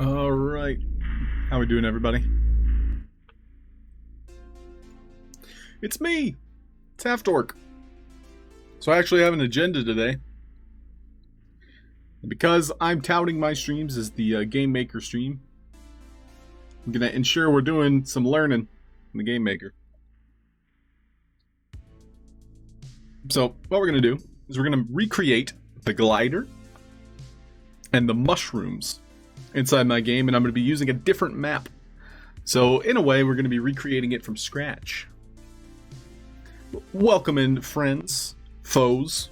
All right, how we doing, everybody? It's me, it's Halfd0rk. So I actually have an agenda today. And because I'm touting my streams as the Game Maker stream, I'm going to ensure we're doing some learning in the Game Maker. So what we're going to do is we're going to recreate the glider and the mushrooms inside my game, and I'm going to be using a different map. So in a way, we're going to be recreating it from scratch. Welcome in, friends, foes,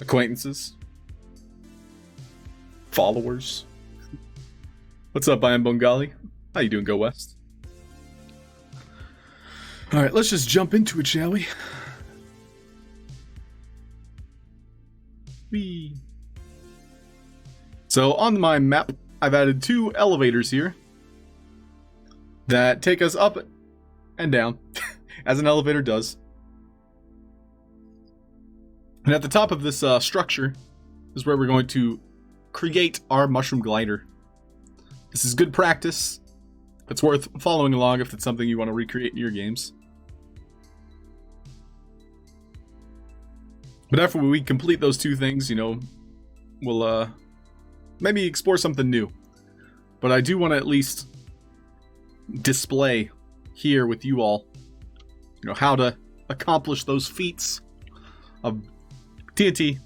acquaintances, followers. What's up, I am Bengali. How you doing, Go West? Alright, let's just jump into it, shall we? Whee. So on my map, I've added 2 elevators here that take us up and down, as an elevator does. And at the top of this structure is where we're going to create our mushroom glider. This is good practice. It's worth following along if it's something you want to recreate in your games. But after we complete those 2 things, you know, we'll maybe explore something new. But I do want to at least display here with you all, you know, how to accomplish those feats of TNT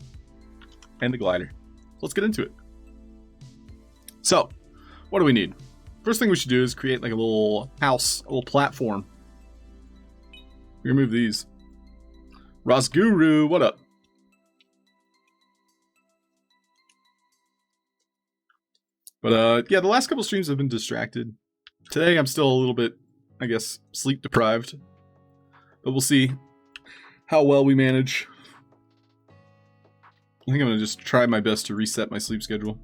and the glider. Let's get into it. So, what do we need? First thing we should do is create like a little house, a little platform. Remove these. Rasguru, what up? But yeah, the last couple streams have been distracted. Today I'm still a little bit, I guess, sleep deprived. But we'll see how well we manage. I think I'm going to just try my best to reset my sleep schedule.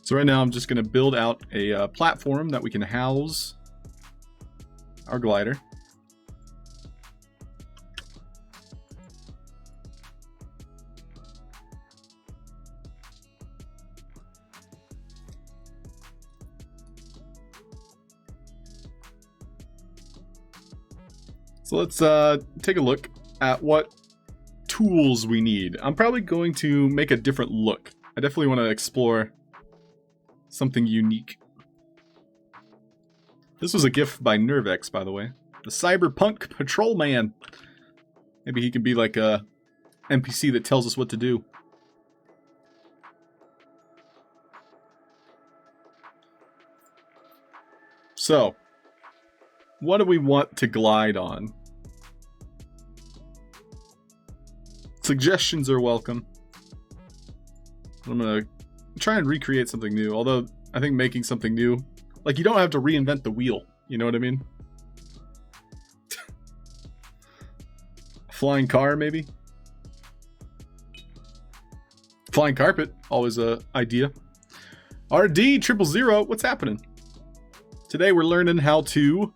So right now I'm just going to build out a platform that we can house our glider. So let's take a look at what tools we need. I'm probably going to make a different look. I definitely want to explore something unique. This was a gift by Nervex, by the way. The Cyberpunk Patrolman. Maybe he can be like a NPC that tells us what to do. So, what do we want to glide on? Suggestions are welcome. I'm gonna try and recreate something new, although I think making something new, like, you don't have to reinvent the wheel, you know what I mean? Flying car, maybe? Flying carpet, always a idea. RD000, what's happening? Today we're learning how to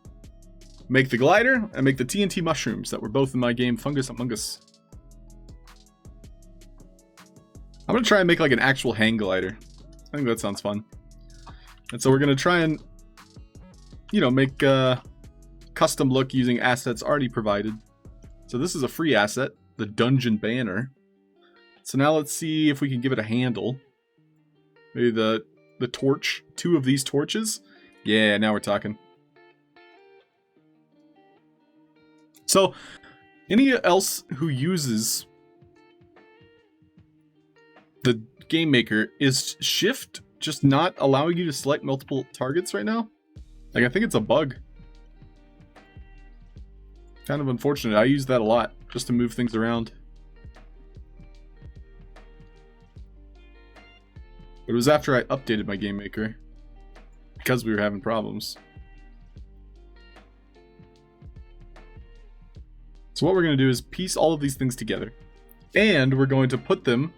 make the glider and make the TNT mushrooms that were both in my game Fungus Among Us. I'm gonna try and make like an actual hang glider. I think that sounds fun. And so we're gonna try and, you know, make a custom look using assets already provided. So this is a free asset, the dungeon banner. So now let's see if we can give it a handle. Maybe the torch, 2 of these torches. Yeah, now we're talking. So, any else who uses the game maker, is shift just not allowing you to select multiple targets right now? Like, I think it's a bug. Kind of unfortunate. I use that a lot just to move things around. But it was after I updated my game maker because we were having problems. So what we're going to do is piece all of these things together, and we're going to put them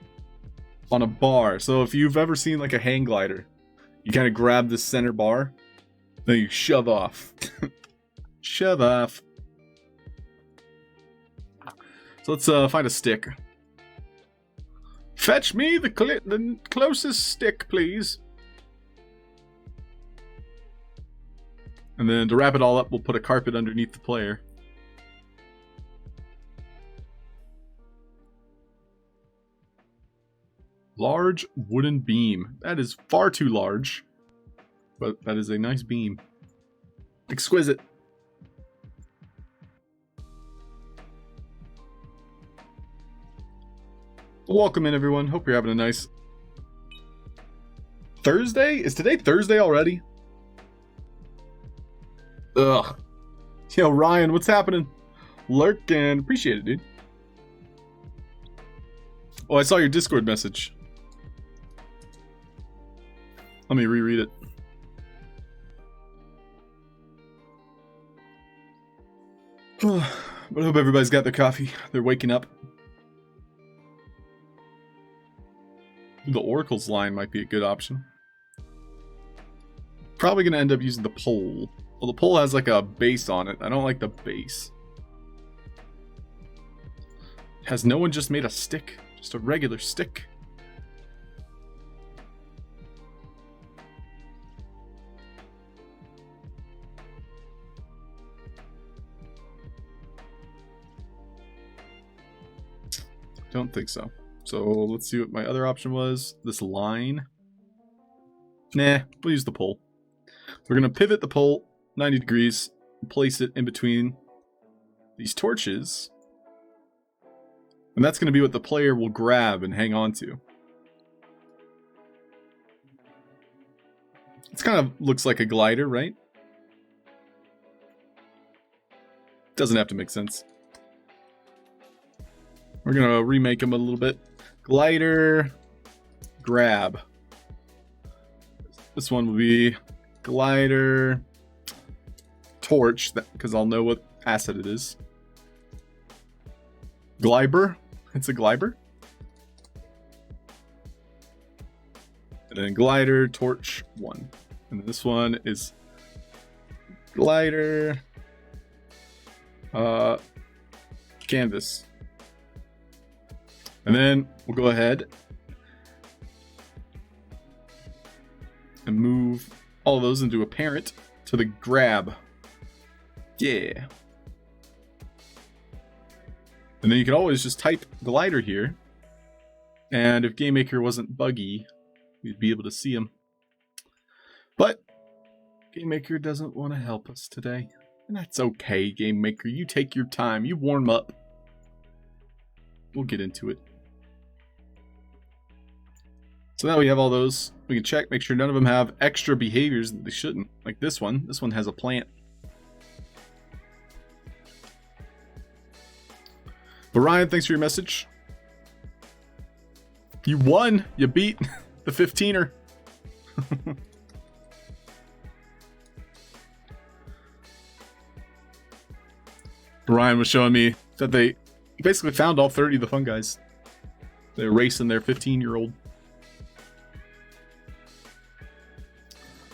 on a bar. So if you've ever seen like a hang glider, you kind of grab this center bar, then you shove off. Shove off. So let's find a stick. Fetch me the closest stick, please. And then to wrap it all up, we'll put a carpet underneath the player. Large wooden beam. That is far too large, but that is a nice beam. Exquisite. Welcome in, everyone. Hope you're having a nice Thursday? Is today Thursday already? Ugh. Yo, Ryan, what's happening? Lurking. Appreciate it, dude. Oh, I saw your Discord message. Let me reread it. But I hope everybody's got their coffee. They're waking up. The Oracle's line might be a good option. Probably going to end up using the pole. Well, the pole has like a base on it. I don't like the base. Has no one just made a stick? Just a regular stick? Don't think so. So let's see what my other option was. This line. Nah, we'll use the pole. We're going to pivot the pole 90 degrees, and place it in between these torches. And that's going to be what the player will grab and hang on to. It kind of looks like a glider, right? Doesn't have to make sense. We're going to remake them a little bit. Glider, grab. This one will be glider, torch, because I'll know what asset it is. Gliber. It's a gliber. And then glider, torch, 1. And then this one is glider, canvas. And then we'll go ahead and move all of those into a parent to the grab. Yeah. And then you can always just type glider here. And if Game Maker wasn't buggy, we'd be able to see them. But Game Maker doesn't want to help us today. And that's okay, Game Maker. You take your time. You warm up. We'll get into it. So now we have all those. We can check, make sure none of them have extra behaviors that they shouldn't. Like this one. This one has a plant. But Ryan, thanks for your message. You won. You beat the 15er. Ryan was showing me that they basically found all 30 of the fun guys. They're racing their 15-year-old.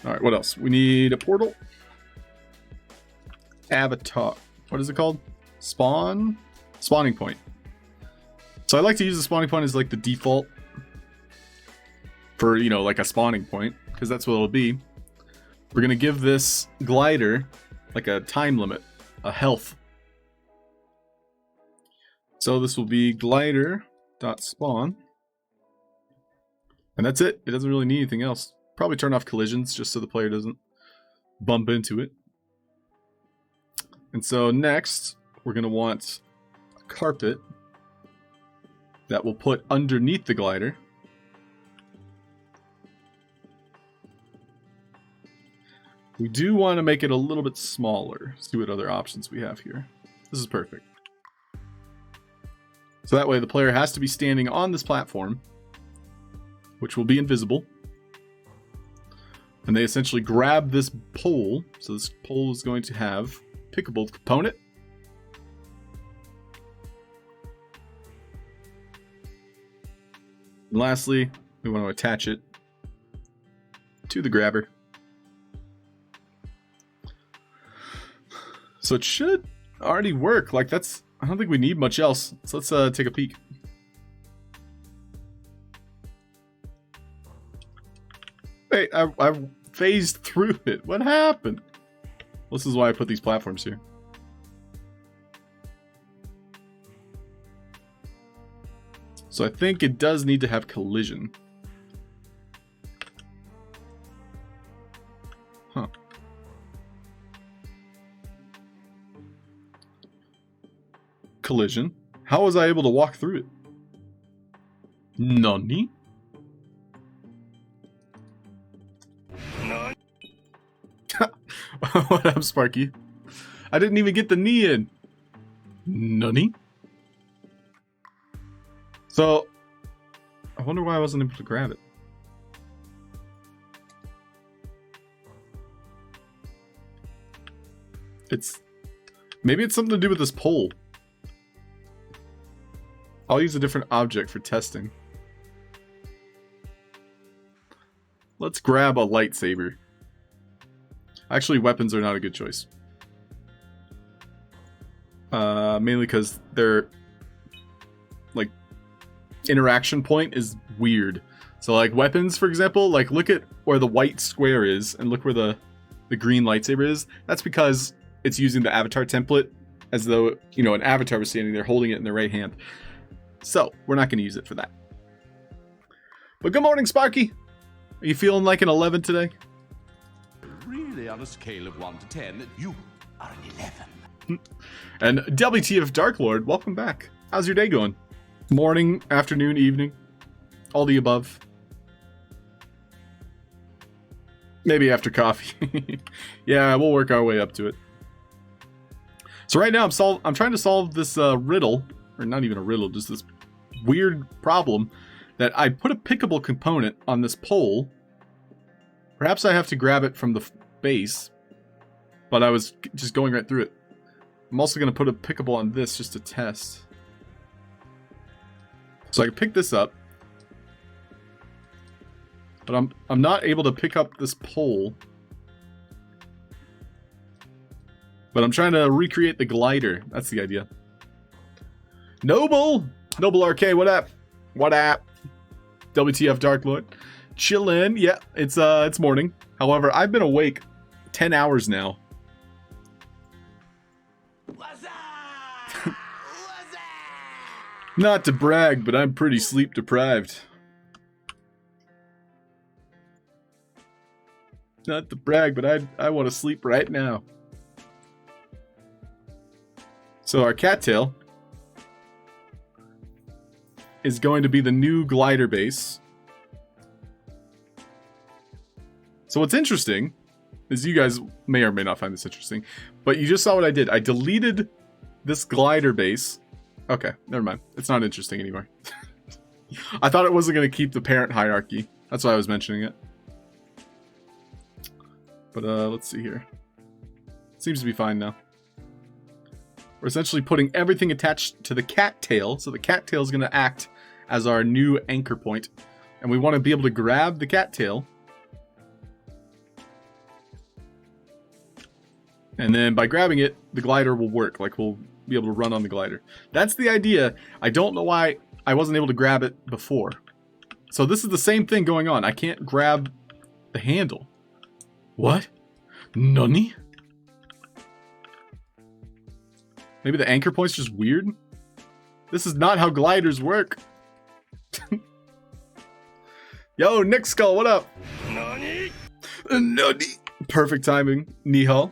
Alright, what else? We need a portal. Avatar. What is it called? Spawning point. So I like to use the spawning point as like the default for, you know, like a spawning point, because that's what it'll be. We're going to give this glider like a time limit, a health. So this will be glider.spawn. And that's it. It doesn't really need anything else. Probably turn off collisions just so the player doesn't bump into it. And so next, we're going to want a carpet that we'll put underneath the glider. We do want to make it a little bit smaller. See what other options we have here. This is perfect. So that way the player has to be standing on this platform, which will be invisible. And they essentially grab this pole. So this pole is going to have a pickable component. And lastly, we want to attach it to the grabber. So it should already work. Like that's, I don't think we need much else. So let's take a peek. Wait, I phased through it. What happened? This is why I put these platforms here. So I think it does need to have collision. Huh. Collision. How was I able to walk through it? Nani? What up, Sparky? I didn't even get the knee in. Nani? So, I wonder why I wasn't able to grab it. Maybe it's something to do with this pole. I'll use a different object for testing. Let's grab a lightsaber. Actually, weapons are not a good choice. Mainly because their like interaction point is weird. So like weapons, for example, like look at where the white square is and look where the green lightsaber is. That's because it's using the avatar template as though, you know, an avatar was standing there holding it in their right hand. So we're not going to use it for that. But good morning, Sparky. Are you feeling like an 11 today? Really, on a scale of 1 to 10, you are an 11. And WTF Lord, welcome back. How's your day going? Morning, afternoon, evening, all the above. Maybe after coffee. Yeah, we'll work our way up to it. So right now I'm trying to solve this riddle, or not even a riddle, just this weird problem that I put a pickable component on this pole. Perhaps I have to grab it from the base, but I was just going right through it. I'm also going to put a pickable on this just to test. So I can pick this up, but I'm not able to pick up this pole. But I'm trying to recreate the glider. That's the idea. Halfd0rk, what up? What up? WTF Dark Lord. Chillin'. Yeah, it's morning. However, I've been awake 10 hours now. What's up? What's up? Not to brag, but I'm pretty sleep deprived. Not to brag, but I want to sleep right now. So our cattail is going to be the new glider base. So what's interesting is you guys may or may not find this interesting, but you just saw what I did. I deleted this glider base. Okay, never mind. It's not interesting anymore. I thought it wasn't going to keep the parent hierarchy. That's why I was mentioning it. But let's see here. Seems to be fine now. We're essentially putting everything attached to the cattail. So the cattail is going to act as our new anchor point. And we want to be able to grab the cattail. And then by grabbing it, the glider will work. Like, we'll be able to run on the glider. That's the idea. I don't know why I wasn't able to grab it before. So this is the same thing going on. I can't grab the handle. What? Nani? Maybe the anchor point's just weird? This is not how gliders work. Yo, Nick Skull, what up? Nani? Nani? Perfect timing. Nihal.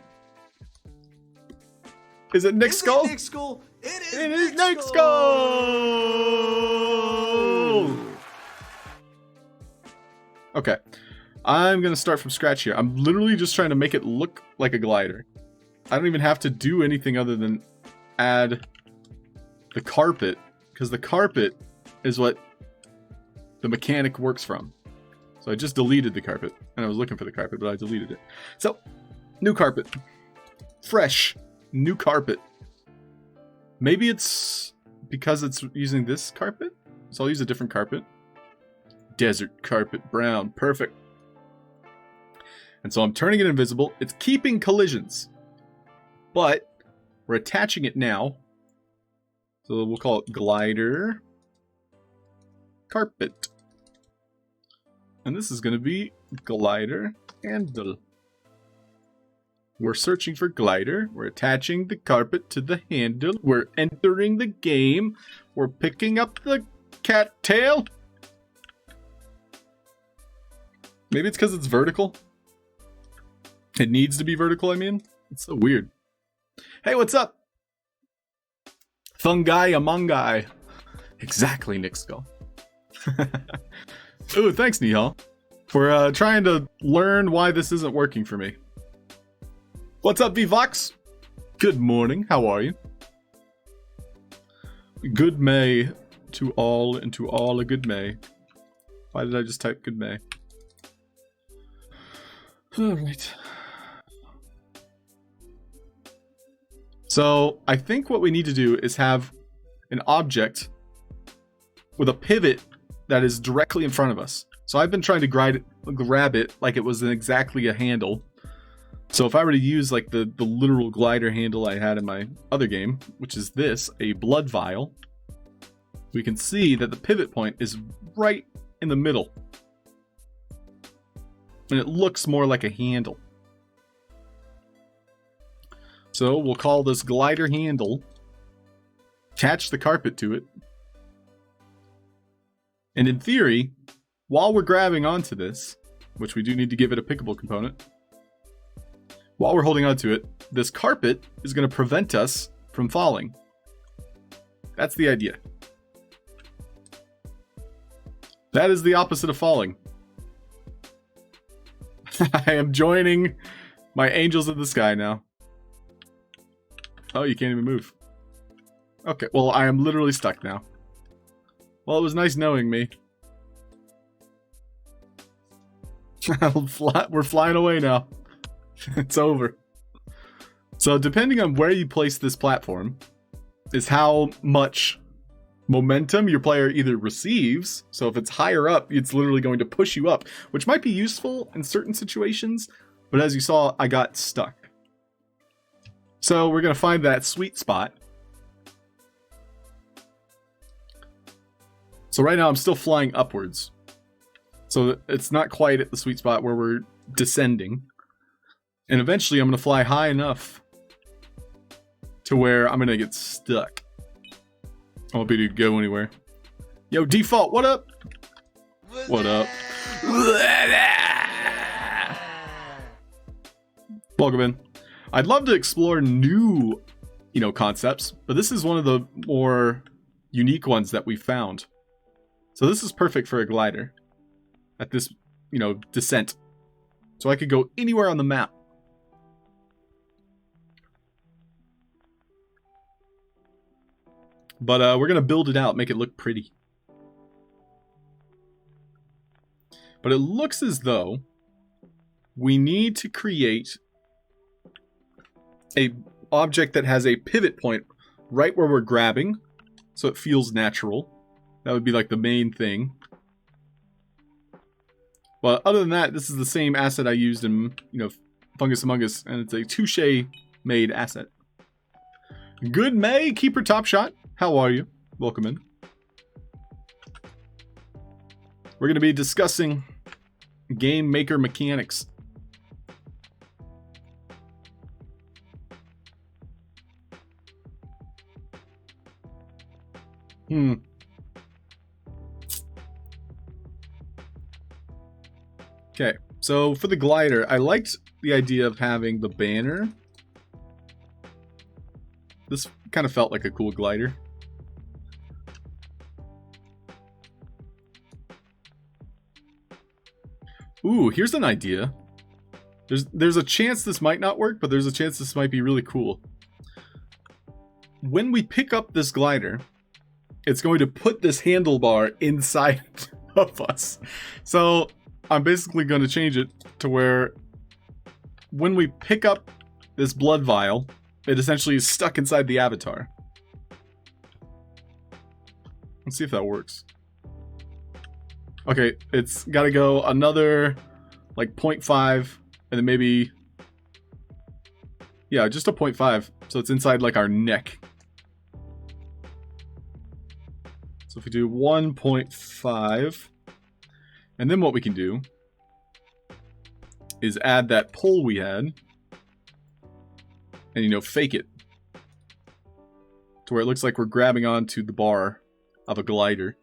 Is it Nick Skull? Nick Skull? It is Nick Skull! Okay. I'm going to start from scratch here. I'm literally just trying to make it look like a glider. I don't even have to do anything other than add the carpet, because the carpet is what the mechanic works from. So I just deleted the carpet, and I was looking for the carpet, but I deleted it. So, new carpet. Fresh. New carpet. Maybe it's because it's using this carpet? So I'll use a different carpet. Desert carpet brown. Perfect. And so I'm turning it invisible. It's keeping collisions. But we're attaching it now. So we'll call it glider carpet. And this is going to be glider handle. We're searching for glider. We're attaching the carpet to the handle. We're entering the game. We're picking up the cattail. Maybe it's because it's vertical. It needs to be vertical, I mean. It's so weird. Hey, what's up? Fungi among guy. Exactly, Nick Skull. Ooh, thanks, Nihal. We're trying to learn why this isn't working for me. What's up, VVox? Good morning. How are you? Good May to all, and to all a good May. Why did I just type good May? Alright. So, I think what we need to do is have an object with a pivot that is directly in front of us. So I've been trying to grab it like it was exactly a handle. So if I were to use like the literal glider handle I had in my other game, which is this, a blood vial, we can see that the pivot point is right in the middle. And it looks more like a handle. So we'll call this glider handle, attach the carpet to it. And in theory, while we're grabbing onto this, which we do need to give it a pickable component, while we're holding onto it, this carpet is going to prevent us from falling. That's the idea. That is the opposite of falling. I am joining my angels of the sky now. Oh, you can't even move. Okay, well, I am literally stuck now. Well, it was nice knowing me. We're flying away now. It's over. So depending on where you place this platform is how much momentum your player either receives. So if it's higher up, it's literally going to push you up, which might be useful in certain situations. But as you saw, I got stuck. So we're going to find that sweet spot. So right now I'm still flying upwards. So it's not quite at the sweet spot where we're descending. And eventually I'm going to fly high enough to where I'm going to get stuck. I won't be able to go anywhere. Yo, Default, what up? What up? Welcome in. I'd love to explore new, concepts, but this is one of the more unique ones that we found. So this is perfect for a glider at this, descent. So I could go anywhere on the map. But we're going to build it out, make it look pretty. But it looks as though we need to create a object that has a pivot point right where we're grabbing, so it feels natural. That would be like the main thing. But other than that, this is the same asset I used in, Fungus Among Us, and it's a touche made asset. Good May, Keeper Top Shot. How are you? Welcome in. We're going to be discussing game maker mechanics. Okay, so for the glider, I liked the idea of having the banner. This kind of felt like a cool glider. Ooh, here's an idea. There's a chance this might not work, but there's a chance this might be really cool. When we pick up this glider, it's going to put this handlebar inside of us. So I'm basically going to change it to where when we pick up this blood vial, it essentially is stuck inside the avatar. Let's see if that works. Okay, it's got to go another like 0.5 and then maybe, yeah, just a 0.5. So it's inside like our neck. So if we do 1.5, and then what we can do is add that pull we had and, fake it to where it looks like we're grabbing onto the bar of a glider.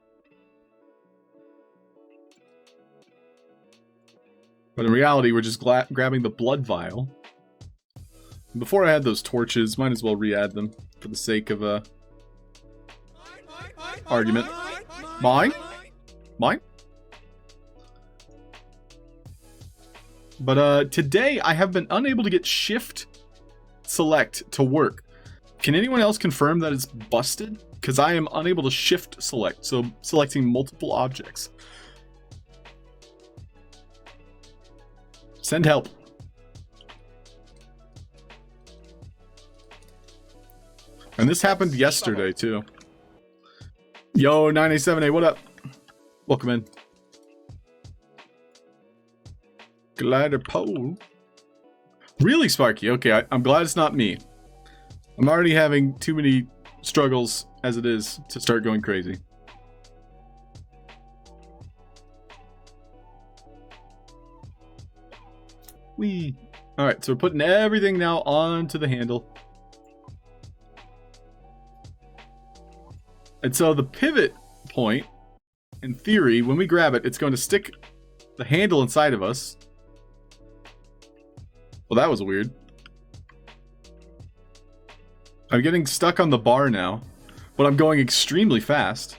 But in reality, we're just grabbing the blood vial. And before I had those torches, might as well re-add them for the sake of a argument. Mine? But today I have been unable to get shift select to work. Can anyone else confirm that it's busted? Because I am unable to shift select, so selecting multiple objects. Send help. And this happened yesterday too. Yo, 987A, what up? Welcome in. Glider pole. Really, Sparky? Okay, I'm glad it's not me. I'm already having too many struggles as it is to start going crazy. Whee. Alright, so we're putting everything now onto the handle. And so the pivot point, in theory, when we grab it, it's going to stick the handle inside of us. Well, that was weird. I'm getting stuck on the bar now, but I'm going extremely fast.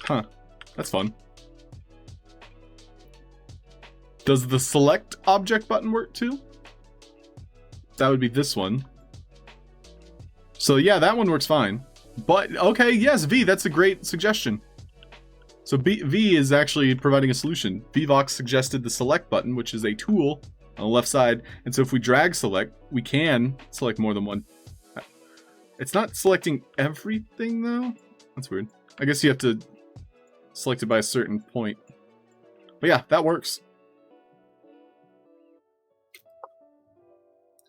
Huh, that's fun. Does the select object button work too? That would be this one. So yeah, that one works fine. But, okay, yes, V, that's a great suggestion. So V is actually providing a solution. VOX suggested the select button, which is a tool on the left side. And so if we drag select, we can select more than one. It's not selecting everything, though. That's weird. I guess you have to select it by a certain point. But yeah, that works.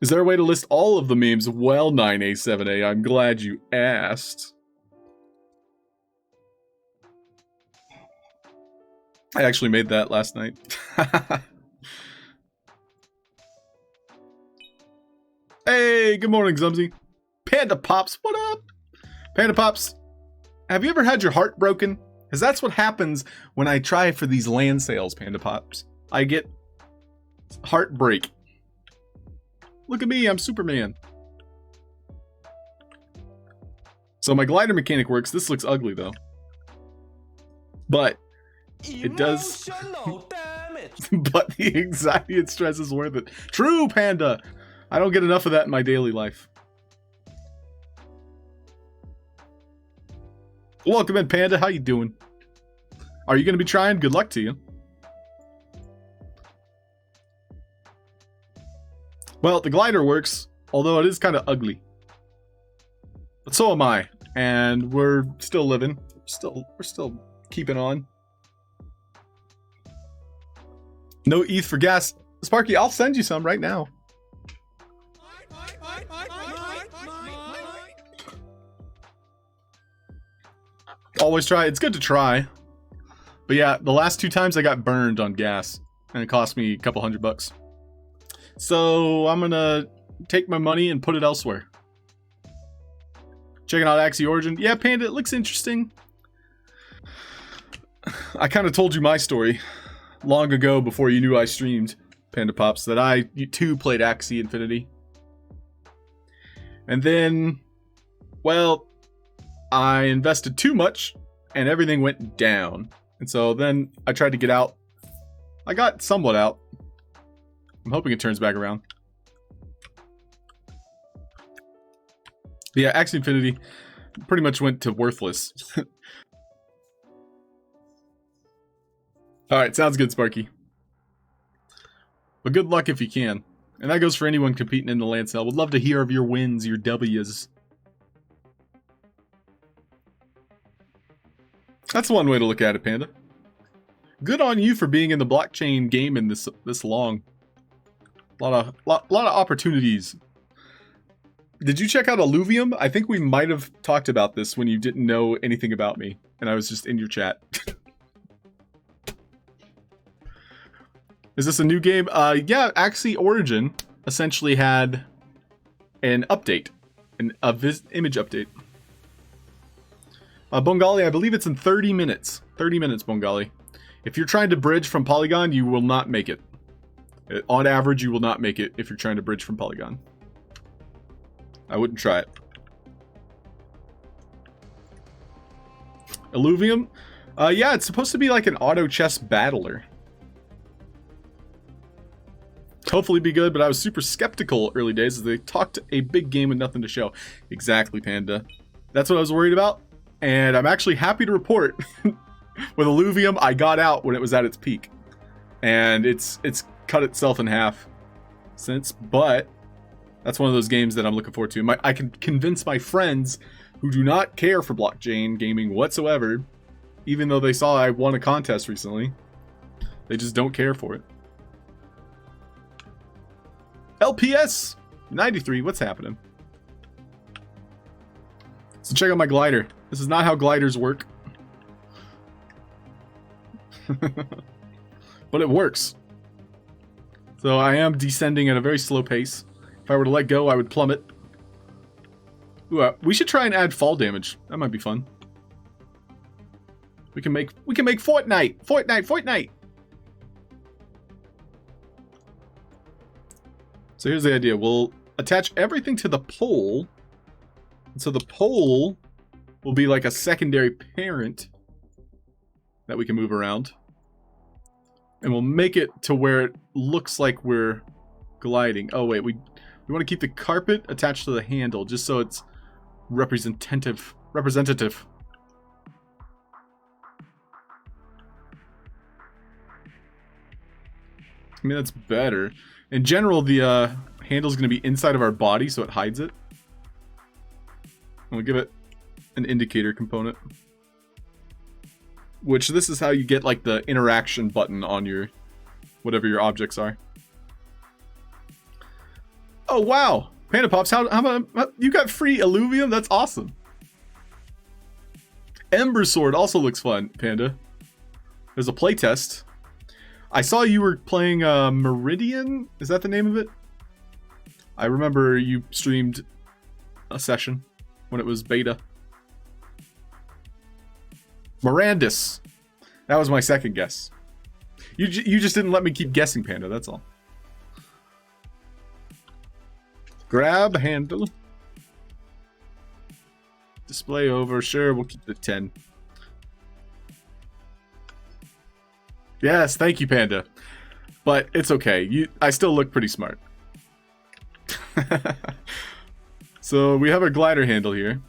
Is there a way to list all of the memes? Well, 9A7A, I'm glad you asked. I actually made that last night. Hey, good morning, Zumsy. Panda Pops, what up? Panda Pops, have you ever had your heart broken? Because that's what happens when I try for these land sales, Panda Pops. I get heartbreak. Look at me, I'm Superman. So my glider mechanic works. This looks ugly though. But it does. But the anxiety and stress is worth it. True, Panda. I don't get enough of that in my daily life. Welcome in, Panda. How you doing? Are you going to be trying? Good luck to you. Well, the glider works, although it is kind of ugly. But so am I, and we're still living. We're still keeping on. No ETH for gas. Sparky, I'll send you some right now. Always try. It's good to try. But yeah, the last 2 times I got burned on gas, and it cost me a couple $100. So I'm gonna take my money and put it elsewhere. Checking out Axie Origin. Yeah, Panda, it looks interesting. I kind of told you my story long ago before you knew I streamed, Panda Pops, that I too played Axie Infinity. And then, well, I invested too much and everything went down. And so then I tried to get out. I got somewhat out. I'm hoping it turns back around. But yeah, Axie Infinity pretty much went to worthless. Alright, sounds good, Sparky. But good luck if you can. And that goes for anyone competing in the land sale. Would love to hear of your wins, your W's. That's one way to look at it, Panda. Good on you for being in the blockchain game in this long. A lot of opportunities. Did you check out Alluvium? I think we might have talked about this when you didn't know anything about me, and I was just in your chat. Is this a new game? Yeah, Axie Origin essentially had an update, image update. Bongali, I believe it's in 30 minutes. 30 minutes, Bongali. If you're trying to bridge from Polygon, you will not make it. On average, you will not make it if you're trying to bridge from Polygon. I wouldn't try it. Alluvium? Yeah, it's supposed to be like an auto chess battler. Hopefully be good, but I was super skeptical early days as they talked a big game with nothing to show. Exactly, Panda. That's what I was worried about. And I'm actually happy to report with Alluvium, I got out when it was at its peak. And it's cut itself in half since, but that's one of those games that I'm looking forward to. I can convince my friends who do not care for blockchain gaming whatsoever, even though they saw I won a contest recently. They just don't care for it. LPS 93, what's happening? So check out my glider. This is not how gliders work. But it works. So I am descending at a very slow pace. If I were to let go, I would plummet. Ooh, we should try and add fall damage. That might be fun. We can make Fortnite. So here's the idea. We'll attach everything to the pole. And so the pole will be like a secondary parent that we can move around. And we'll make it to where it looks like we're gliding. Oh wait, we want to keep the carpet attached to the handle just so it's representative. I mean, that's better. In general, the handle's going to be inside of our body, so it hides it. And we'll give it an indicator component. Which, this is how you get, like, the interaction button on your... whatever your objects are. Oh, wow! Panda Pops, how you got free Alluvium? That's awesome. Ember Sword also looks fun, Panda. There's a playtest. I saw you were playing Meridian. Is that the name of it? I remember you streamed a session when it was beta. Mirandus. That was my second guess. You just didn't let me keep guessing, Panda. That's all. Grab handle. Display over. Sure, we'll keep it at 10. Yes, thank you, Panda. But it's okay. I still look pretty smart. So we have our glider handle here.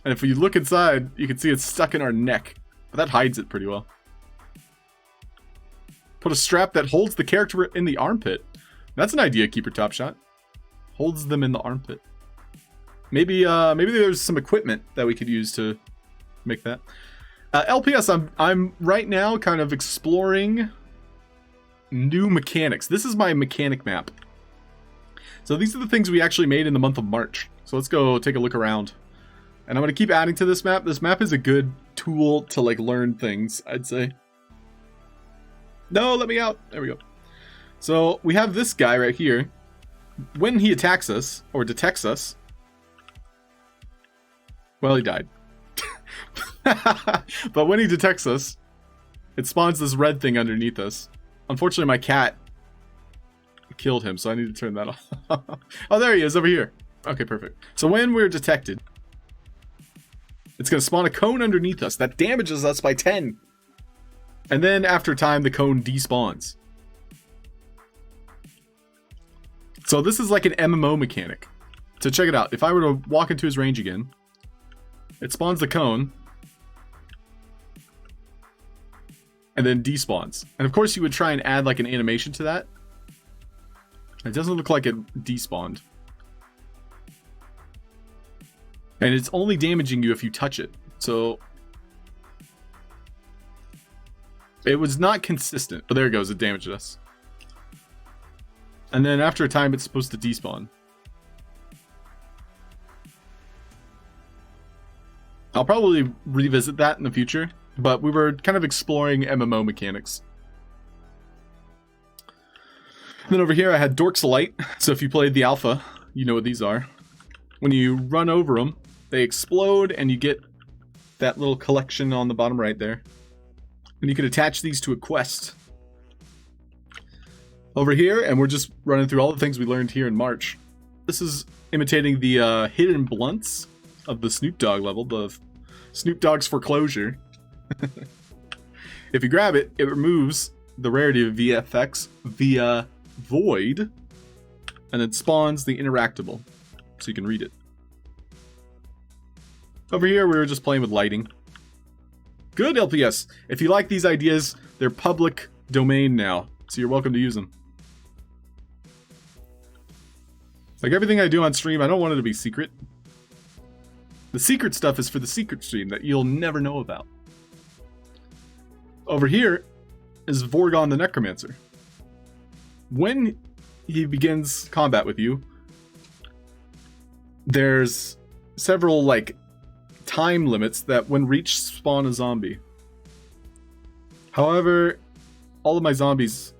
And if we look inside, you can see it's stuck in our neck. But that hides it pretty well. Put a strap that holds the character in the armpit. That's an idea, Keeper Top Shot. Holds them in the armpit. Maybe there's some equipment that we could use to make that. LPS, I'm right now kind of exploring new mechanics. This is my mechanic map. So these are the things we actually made in the month of March. So let's go take a look around. And I'm going to keep adding to this map. This map is a good tool to like learn things, I'd say. No, let me out. There we go. So we have this guy right here. When he attacks us, or detects us, well, he died. But when he detects us, it spawns this red thing underneath us. Unfortunately, my cat killed him, so I need to turn that off. Oh, there he is, over here. Okay, perfect. So when we're detected, it's going to spawn a cone underneath us that damages us by 10. And then after time, the cone despawns. So this is like an MMO mechanic. So check it out. If I were to walk into his range again, it spawns the cone. And then despawns. And of course you would try and add like an animation to that. It doesn't look like it despawned. And it's only damaging you if you touch it. So it was not consistent. But there it goes, it damaged us. And then after a time it's supposed to despawn. I'll probably revisit that in the future. But we were kind of exploring MMO mechanics. And then over here I had Dork's Light. So if you played the alpha, you know what these are. When you run over them, they explode and you get that little collection on the bottom right there. And you can attach these to a quest. Over here, and we're just running through all the things we learned here in March. This is imitating the hidden blunts of the Snoop Dogg level, the Snoop Dogg's Foreclosure. If you grab it, it removes the rarity of VFX via Void, and it spawns the interactable, so you can read it. Over here, we were just playing with lighting. Good, LPS. If you like these ideas, they're public domain now, so you're welcome to use them. Like everything I do on stream, I don't want it to be secret. The secret stuff is for the secret stream that you'll never know about. Over here is Vorgon the Necromancer. When he begins combat with you, there's several like time limits that when reached spawn a zombie. However, all of my zombies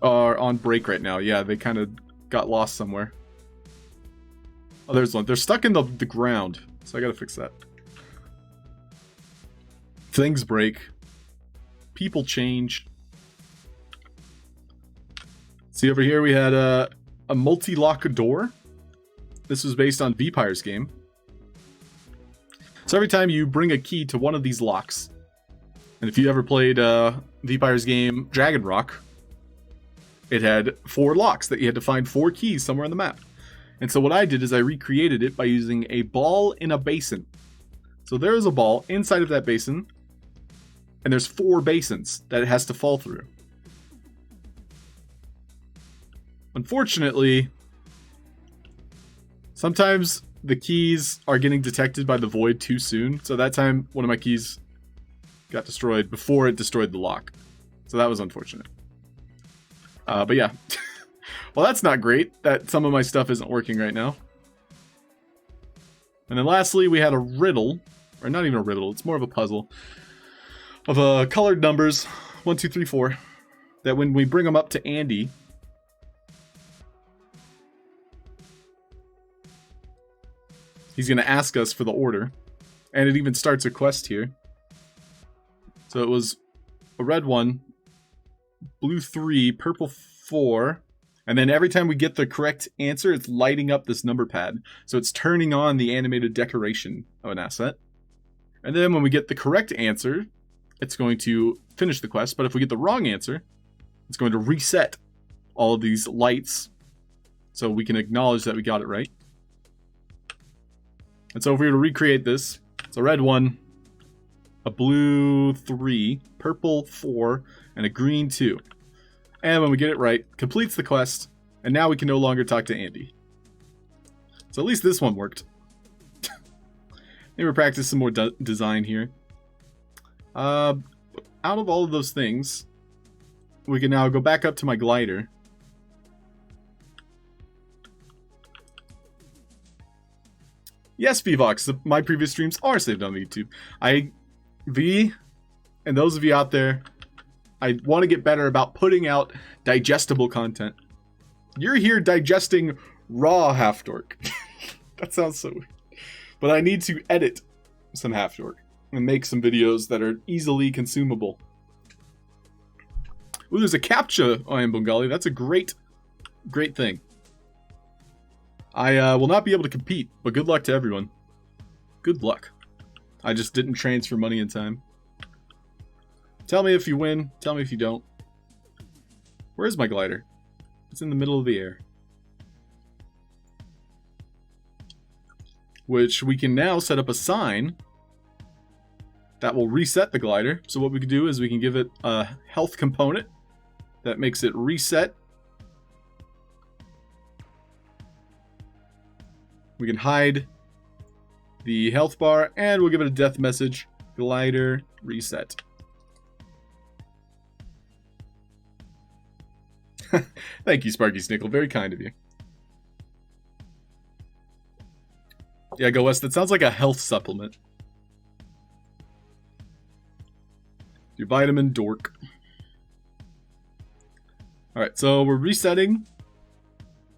are on break right now. Yeah, they kind of got lost somewhere. Oh, there's one. They're stuck in the ground, so I gotta fix that. Things break. People change. See, over here we had a multi-lock door. This was based on Vpire's game. So every time you bring a key to one of these locks, and if you ever played Vpire's game Dragon Rock, it had 4 locks that you had to find 4 keys somewhere on the map. And so what I did is I recreated it by using a ball in a basin. So there is a ball inside of that basin, and there's 4 basins that it has to fall through. Unfortunately, sometimes the keys are getting detected by the void too soon. So that time, one of my keys got destroyed before it destroyed the lock. So that was unfortunate. But yeah. Well, that's not great that some of my stuff isn't working right now. And then lastly, we had a riddle. Or not even a riddle, it's more of a puzzle. Of colored numbers, 1, 2, 3, 4. That when we bring them up to Andy, he's going to ask us for the order. And it even starts a quest here. So it was a red 1, blue 3, purple 4, And then every time we get the correct answer, it's lighting up this number pad. So it's turning on the animated decoration of an asset. And then when we get the correct answer, it's going to finish the quest. But if we get the wrong answer, it's going to reset all of these lights so we can acknowledge that we got it right. And so if we were to recreate this, it's a red 1, a blue 3, purple 4, and a green 2. And when we get it right, completes the quest, and now we can no longer talk to Andy. So at least this one worked. Maybe we'll practice some more design here. Out of all of those things, we can now go back up to my glider. Yes, VVox, my previous streams are saved on YouTube. And those of you out there, I want to get better about putting out digestible content. You're here digesting raw Halfd0rk. That sounds so weird. But I need to edit some Halfd0rk and make some videos that are easily consumable. Ooh, there's a CAPTCHA on Bengali. That's a great thing. I will not be able to compete, but good luck to everyone. Good luck. I just didn't transfer money in time. Tell me if you win. Tell me if you don't. Where's my glider? It's in the middle of the air. Which we can now set up a sign that will reset the glider. So what we can do is we can give it a health component that makes it reset. We can hide the health bar and we'll give it a death message. Glider reset. Thank you, Sparky Snickle. Very kind of you. Yeah, Go West. That sounds like a health supplement. Your vitamin dork. Alright, so we're resetting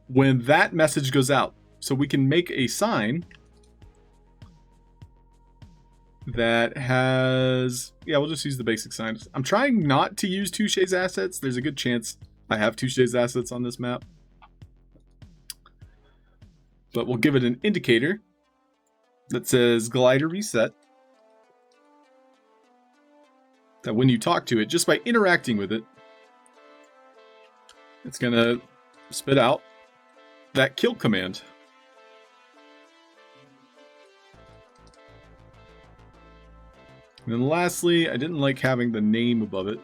when that message goes out. So we can make a sign that has... Yeah, we'll just use the basic sign. I'm trying not to use Touche's assets. There's a good chance I have Touche's assets on this map. But we'll give it an indicator that says glider reset. That when you talk to it, just by interacting with it, it's going to spit out that kill command. And then lastly, I didn't like having the name above it.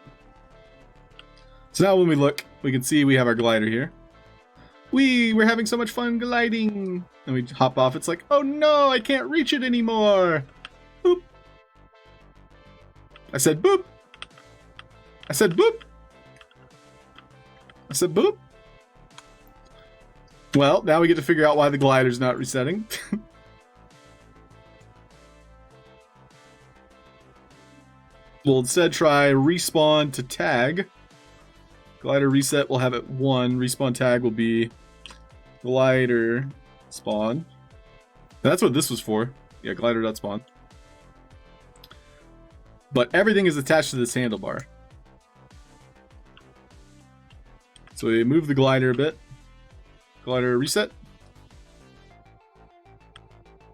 So now when we look, we can see we have our glider here. We're having so much fun gliding. And we hop off. It's like, oh no, I can't reach it anymore. Boop. I said boop. I said boop. I said boop. Well, now we get to figure out why the glider's not resetting. We'll instead try respawn to tag. Glider reset will have it 1. Respawn tag will be glider spawn. That's what this was for. Yeah, glider.spawn. But everything is attached to this handlebar. So we move the glider a bit. Glider reset.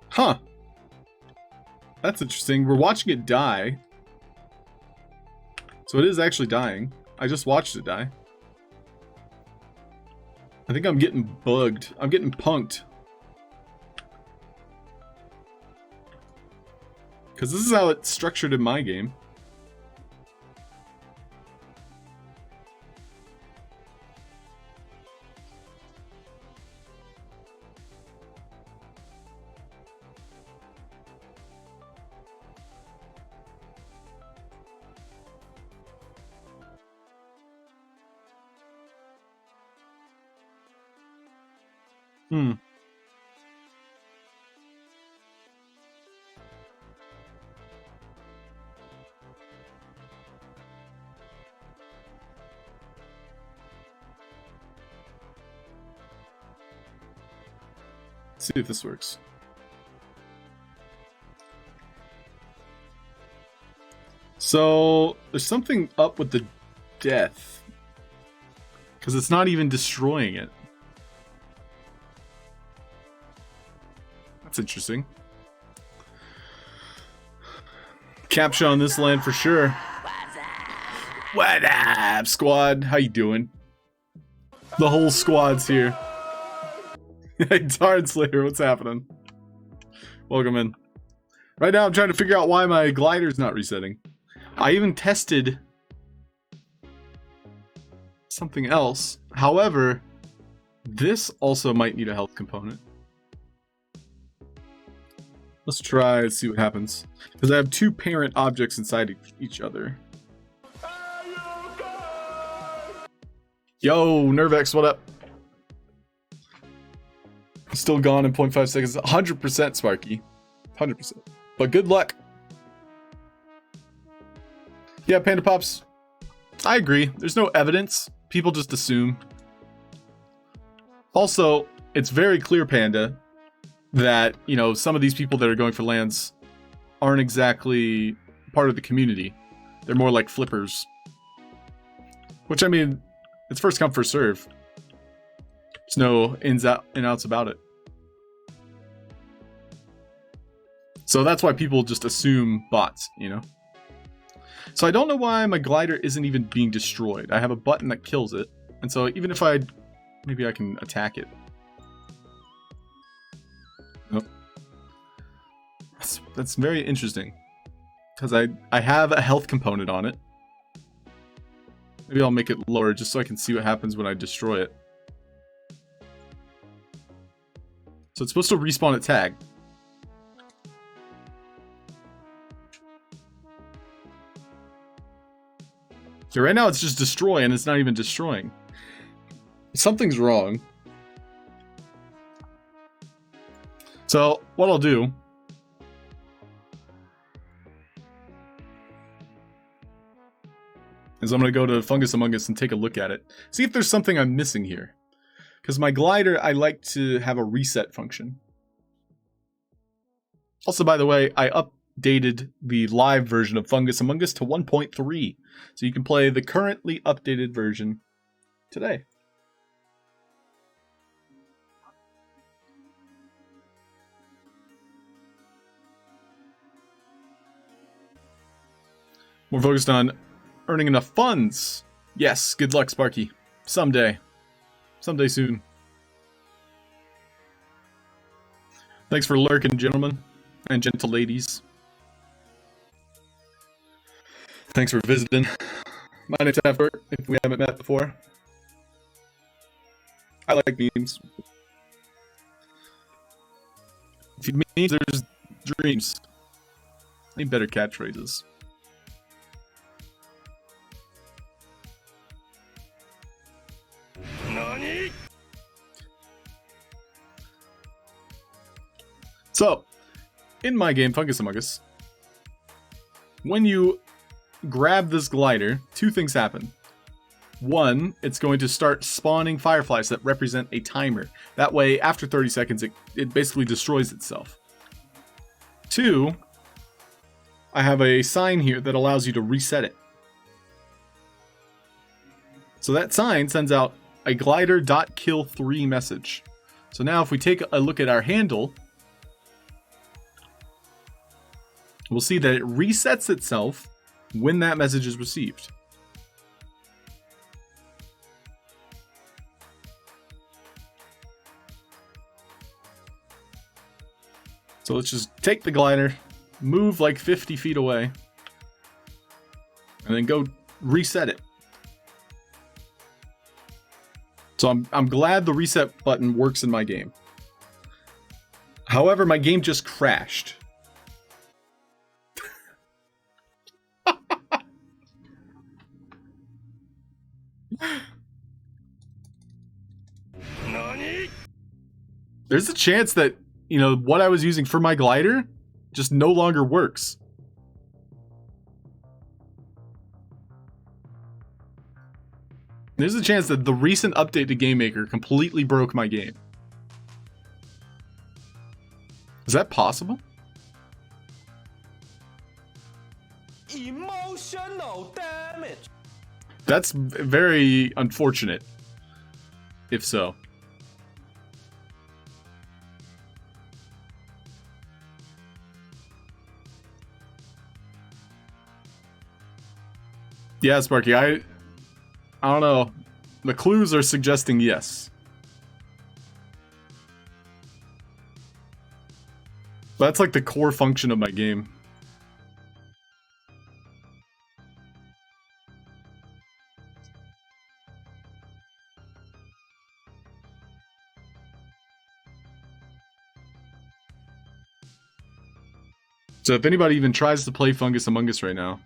Huh. That's interesting. We're watching it die. So it is actually dying. I just watched it die. I think I'm getting bugged. I'm getting punked. Because this is how it's structured in my game. Let's see if this works. So there's something up with the death. Because it's not even destroying it. That's interesting. Captcha on this land for sure. What up, squad? How you doing? The whole squad's here. Darn Slayer, what's happening? Welcome in. Right now I'm trying to figure out why my glider's not resetting. I even tested something else. However, this also might need a health component. Let's try and see what happens. Because I have two parent objects inside each other. Yo, Nervex, what up? Still gone in 0.5 seconds. 100% Sparky. 100%. But good luck. Yeah, Panda Pops. I agree. There's no evidence. People just assume. Also, it's very clear, Panda, that, you know, some of these people that are going for lands aren't exactly part of the community. They're more like flippers. Which, I mean, it's first come, first serve. There's no ins and outs about it. So that's why people just assume bots, you know? So I don't know why my glider isn't even being destroyed. I have a button that kills it. And so even if maybe I can attack it. Nope. That's very interesting. Because I have a health component on it. Maybe I'll make it lower just so I can see what happens when I destroy it. So it's supposed to respawn at tag. So right now it's just destroy and it's not even destroying. Something's wrong. So what I'll do is I'm going to go to Fungus Among Us and take a look at it. See if there's something I'm missing here. Because my glider, I like to have a reset function. Also, by the way, I updated the live version of Fungus Among Us to 1.3. So you can play the currently updated version today. We're focused on earning enough funds. Yes, good luck, Sparky. Someday. Someday soon. Thanks for lurking, gentlemen and gentle ladies. Thanks for visiting. My name's Halfd0rk, if we haven't met before. I like memes. If you memes, there's dreams. I need better catchphrases. Nani? So, in my game, Fungus Among Us, when you grab this glider, two things happen. One, it's going to start spawning fireflies that represent a timer. That way, after 30 seconds, it basically destroys itself. Two, I have a sign here that allows you to reset it. So that sign sends out a glider.kill3 message. So now if we take a look at our handle, we'll see that it resets itself when that message is received. So let's just take the glider, move like 50 feet away, and then go reset it. So I'm glad the reset button works in my game. However, my game just crashed. There's a chance that, you know, what I was using for my glider just no longer works. There's a chance that the recent update to GameMaker completely broke my game. Is that possible? Emotional damage. That's very unfortunate. if so. Yeah, Sparky, I don't know. The clues are suggesting yes. That's like the core function of my game. So if anybody even tries to play Fungus Among Us right now,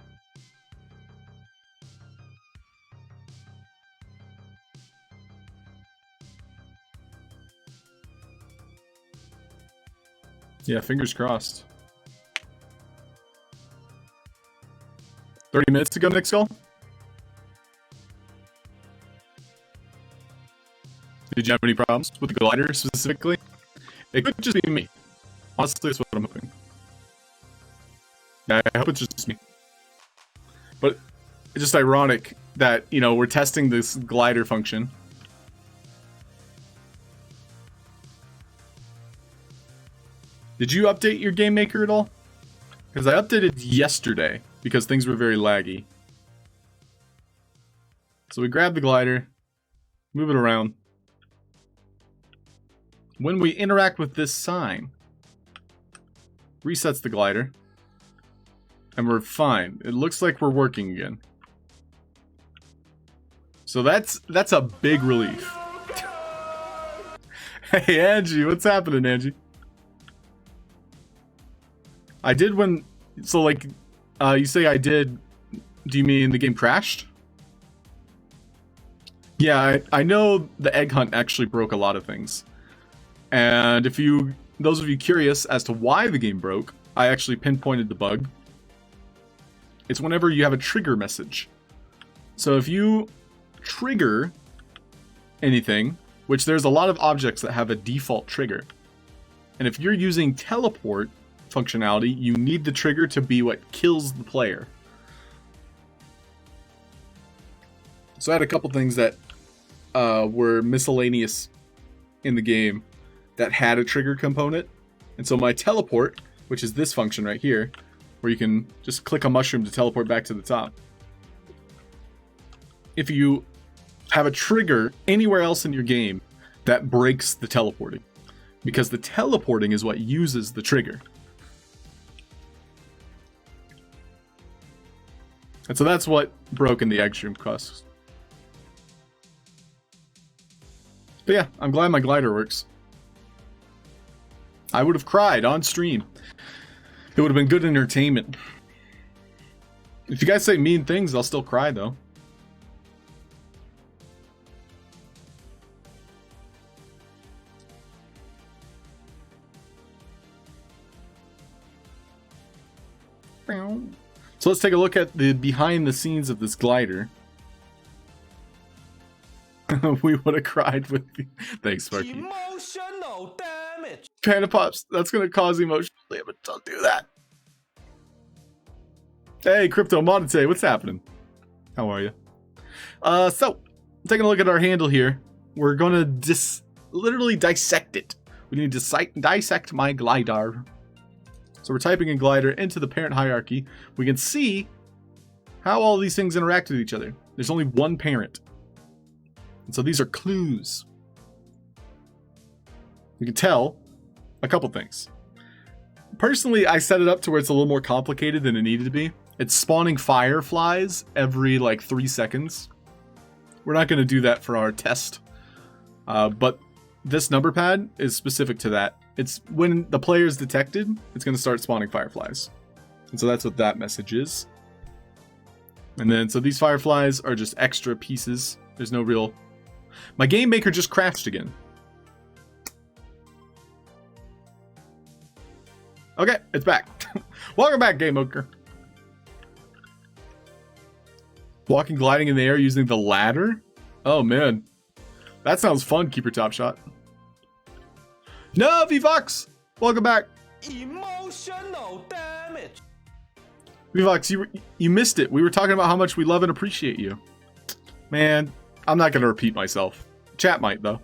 yeah, fingers crossed. 30 minutes to go, Nick Skull? Did you have any problems with the glider specifically? It could just be me. Honestly, that's what I'm hoping. Yeah, I hope it's just me. But it's just ironic that, you know, we're testing this glider function. Did you update your game maker at all? Because I updated yesterday because things were very laggy. So we grab the glider, move it around. When we interact with this sign, resets the glider, and we're fine. It looks like we're working again. So that's a big relief. Hey Angie, what's happening, Angie? I did when, so like, you say I did, do you mean the game crashed? Yeah, I know the egg hunt actually broke a lot of things. And if you, those of you curious as to why the game broke, I actually pinpointed the bug. It's whenever you have a trigger message. So if you trigger anything, which there's a lot of objects that have a default trigger. And if you're using teleport functionality, you need the trigger to be what kills the player. So I had a couple things that were miscellaneous in the game that had a trigger component. And so my teleport, which is this function right here, where you can just click a mushroom to teleport back to the top. If you have a trigger anywhere else in your game, that breaks the teleporting. Because the teleporting is what uses the trigger. And so that's what broke in the egg shroom quest. But yeah, I'm glad my glider works. I would have cried on stream. It would have been good entertainment. If you guys say mean things, I'll still cry though. So let's take a look at the behind the scenes of this glider. We would have cried with you. Thanks, Sparky. Emotional damage. Panda Pops, that's going to cause emotional damage. Don't do that. Hey, Crypto Monte, what's happening? How are you? So, taking a look at our handle here. We're going to literally dissect it. We need to dissect my glider. So we're typing in glider into the parent hierarchy. We can see how all these things interact with each other. There's only one parent. And so these are clues. You can tell a couple things. Personally, I set it up to where it's a little more complicated than it needed to be. It's spawning fireflies every like 3 seconds. We're not going to do that for our test. But this number pad is specific to that. It's when the player is detected, it's going to start spawning fireflies. And so that's what that message is. And then, so these fireflies are just extra pieces. There's no real... My game maker just crashed again. Okay, it's back. Welcome back, game maker. Walking, gliding in the air using the ladder? Oh, man. That sounds fun, Keeper Top Shot. No, VFox! Welcome back. Emotional damage. VFox, you missed it. We were talking about how much we love and appreciate you. Man, I'm not going to repeat myself. Chat might, though.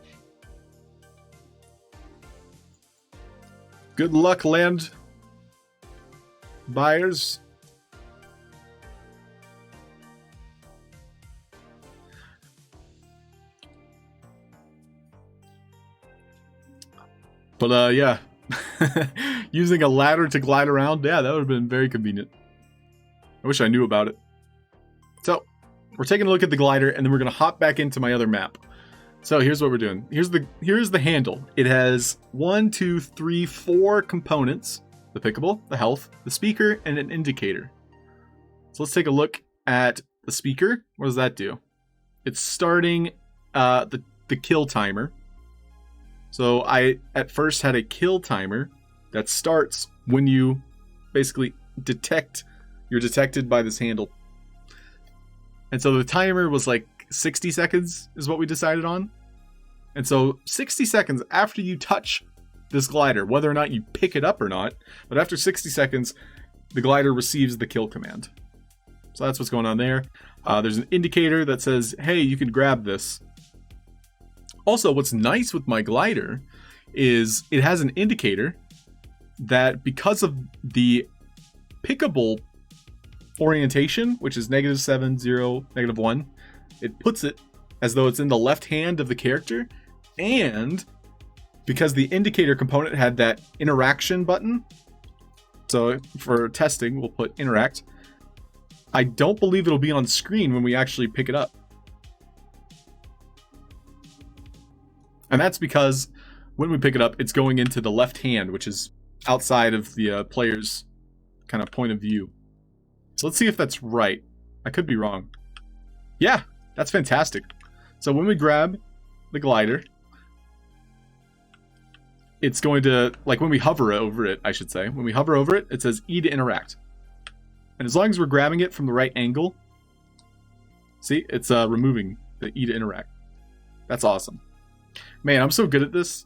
Good luck, land buyers. But yeah, using a ladder to glide around, yeah, that would have been very convenient. I wish I knew about it. So, we're taking a look at the glider, and then we're going to hop back into my other map. So here's what we're doing. Here's the handle. It has 1, 2, 3, 4 components: the pickable, the health, the speaker, and an indicator. So let's take a look at the speaker. What does that do? It's starting the kill timer. So I at first had a kill timer that starts when you basically you're detected by this handle. And so the timer was like 60 seconds is what we decided on. And so 60 seconds after you touch this glider, whether or not you pick it up or not, but after 60 seconds, the glider receives the kill command. So that's what's going on there. There's an indicator that says, hey, you can grab this. Also, what's nice with my glider is it has an indicator that, because of the pickable orientation, which is -7, 0, -1, it puts it as though it's in the left hand of the character. And because the indicator component had that interaction button, so for testing, we'll put interact. I don't believe it'll be on screen when we actually pick it up. And that's because when we pick it up, it's going into the left hand, which is outside of the player's kind of point of view. So let's see if that's right. I could be wrong. Yeah, that's fantastic. So when we grab the glider, it's going to, like when we hover over it, I should say, when we hover over it, it says E to interact. And as long as we're grabbing it from the right angle, see, it's removing the E to interact. That's awesome. Man, I'm so good at this.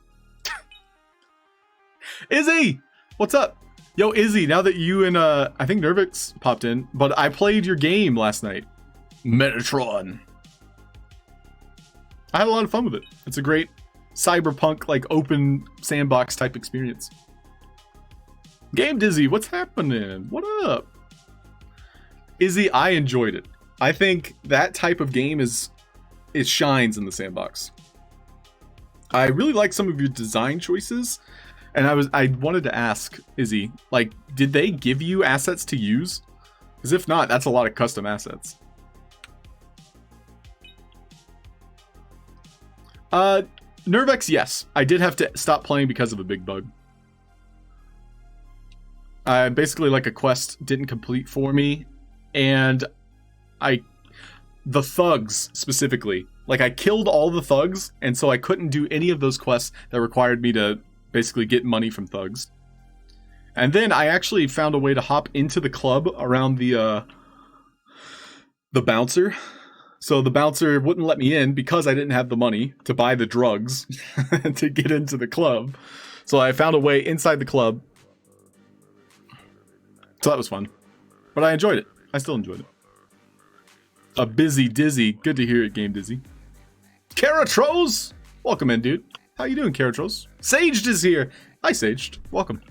Izzy! What's up? Yo, Izzy, now that you and I think Nervix popped in, but I played your game last night. Metatron. I had a lot of fun with it. It's a great cyberpunk, like, open sandbox type experience. Game Dizzy, what's happening? What up? Izzy, I enjoyed it. I think that type of game it shines in the sandbox. I really like some of your design choices, and I wanted to ask Izzy, like, did they give you assets to use? Because if not, that's a lot of custom assets. Nervex, yes. I did have to stop playing because of a big bug. Basically, like, a quest didn't complete for me, and the thugs specifically, like, I killed all the thugs, and so I couldn't do any of those quests that required me to basically get money from thugs. And then I actually found a way to hop into the club around the bouncer. So the bouncer wouldn't let me in because I didn't have the money to buy the drugs to get into the club. So I found a way inside the club. So that was fun. But I enjoyed it. I still enjoyed it. A busy Dizzy. Good to hear it, Game Dizzy. Karatros! Welcome in, dude. How you doing, Karatros? Saged is here. Hi, Saged. Welcome.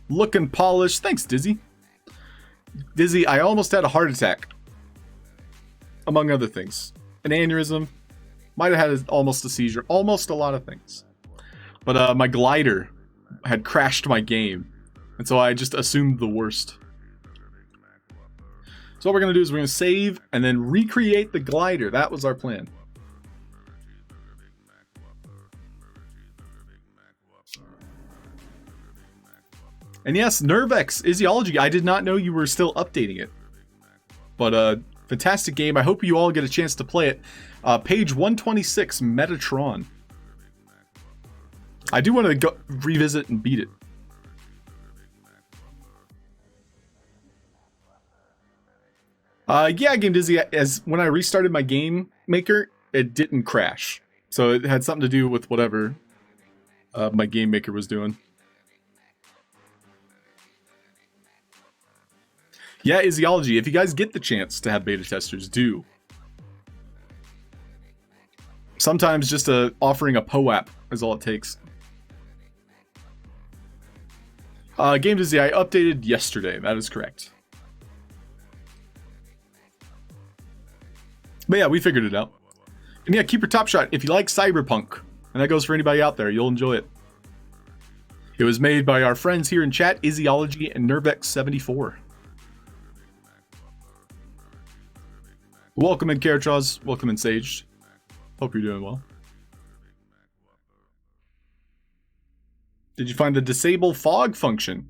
Looking polished. Thanks, Dizzy. Dizzy, I almost had a heart attack. Among other things. An aneurysm. Might have had almost a seizure. Almost a lot of things. But my glider had crashed my game. And so I just assumed the worst. So what we're going to do is we're going to save and then recreate the glider. That was our plan. And yes, Nervex, Iseology, I did not know you were still updating it. But fantastic game. I hope you all get a chance to play it. Page 126, Metatron. I do want to go revisit and beat it. Yeah, Game Dizzy, as when I restarted my game maker, it didn't crash. So it had something to do with whatever my game maker was doing. Yeah, Iseology, if you guys get the chance to have beta testers, do. Sometimes just offering a POAP is all it takes. Game Dizzy, I updated yesterday. That is correct. But yeah, we figured it out. And yeah, keep your top shot if you like Cyberpunk. And that goes for anybody out there. You'll enjoy it. It was made by our friends here in chat, Izzyology and Nervex74. Welcome in, Carotros. Welcome in, Sage. Hope you're doing well. Did you find the disable fog function?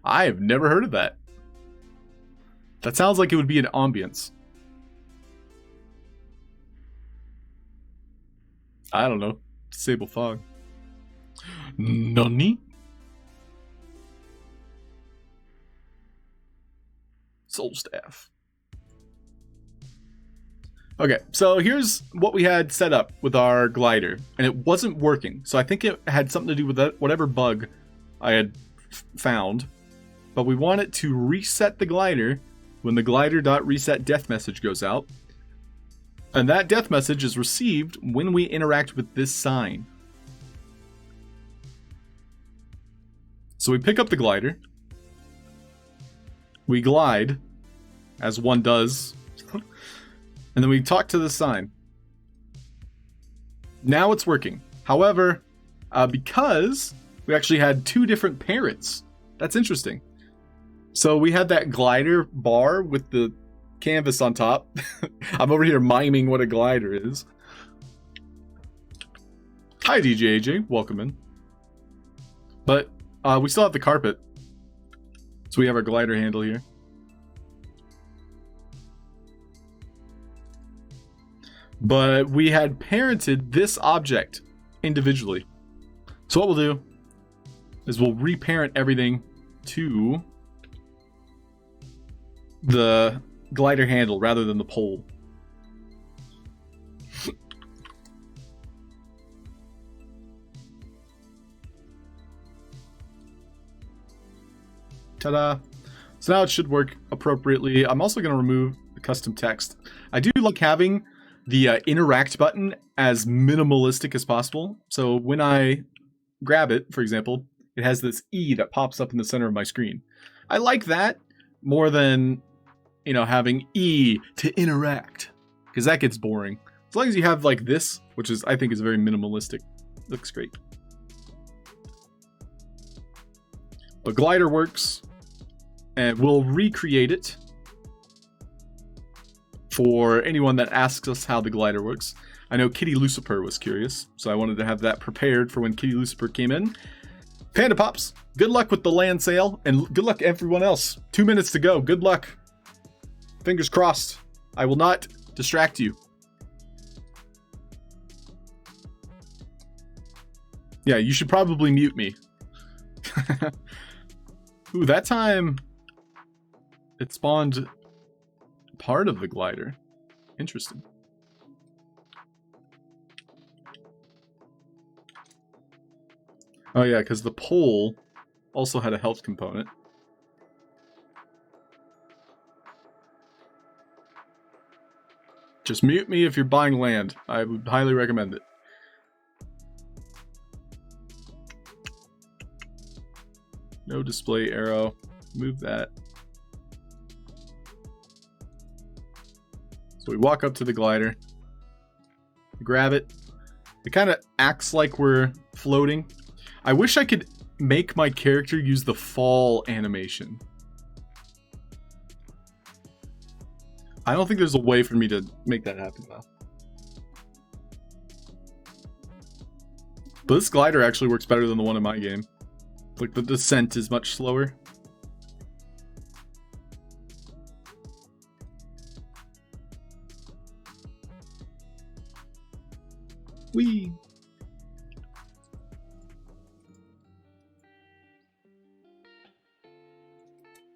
I have never heard of that. That sounds like it would be an ambience. I don't know. Disable fog. Nani? Soul staff. Okay, so here's what we had set up with our glider, and it wasn't working. So I think it had something to do with that, whatever bug I had found. But we want it to reset the glider when the glider.reset death message goes out. And that death message is received when we interact with this sign. So we pick up the glider. We glide, as one does. And then we talk to the sign. Now it's working. However, because we actually had two different parrots. That's interesting. So we had that glider bar with the canvas on top. I'm over here miming what a glider is. Hi, DJ AJ. Welcome in. But we still have the carpet. So we have our glider handle here. But we had parented this object individually. So what we'll do is we'll reparent everything to the glider handle rather than the pole. Ta-da! So now it should work appropriately. I'm also going to remove the custom text. I do like having the interact button as minimalistic as possible. So when I grab it, for example, it has this E that pops up in the center of my screen. I like that more than, you know, having E to interact, because that gets boring. As long as you have like this, which is, I think, is very minimalistic. Looks great. But glider works, and we'll recreate it for anyone that asks us how the glider works. I know Kitty Lucifer was curious, so I wanted to have that prepared for when Kitty Lucifer came in. Panda Pops, good luck with the land sale, and good luck everyone else. 2 minutes to go. Good luck. Fingers crossed. I will not distract you. Yeah, you should probably mute me. Ooh, that time it spawned part of the glider. Interesting. Oh yeah, because the pole also had a health component. Just mute me if you're buying land. I would highly recommend it. No display arrow. Move that. So we walk up to the glider, grab it. It kind of acts like we're floating. I wish I could make my character use the fall animation. I don't think there's a way for me to make that happen though. But this glider actually works better than the one in my game. Like the descent is much slower. Whee!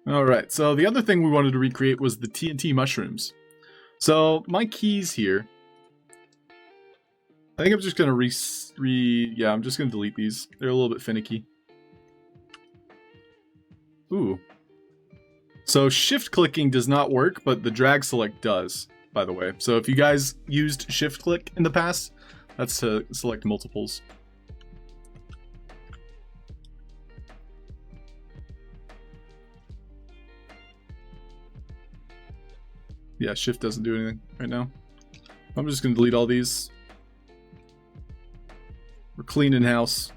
Alright, so the other thing we wanted to recreate was the TNT mushrooms. So my keys here, I think I'm just gonna I'm just gonna delete these. They're a little bit finicky. Ooh. So shift clicking does not work, but the drag select does, by the way. So if you guys used shift click in the past, That's to select multiples. Yeah, shift doesn't do anything right now. I'm just going to delete all these. We're cleaning house.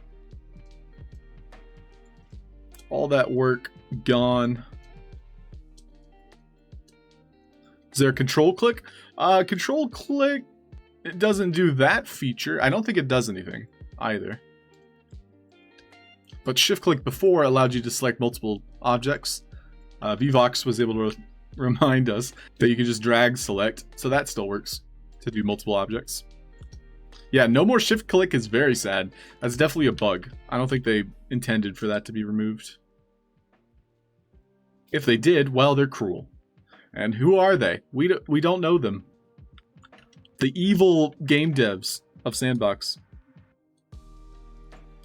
All that work gone. Is there a control click? Control click, it doesn't do that feature. I don't think it does anything either. But shift click before allowed you to select multiple objects. VOX was able to remind us that you can just drag select, so that still works to do multiple objects. Yeah, no more shift click is very sad. That's definitely a bug. I don't think they intended for that to be removed. If they did, well, they're cruel. And who are they? We don't know them. The evil game devs of Sandbox.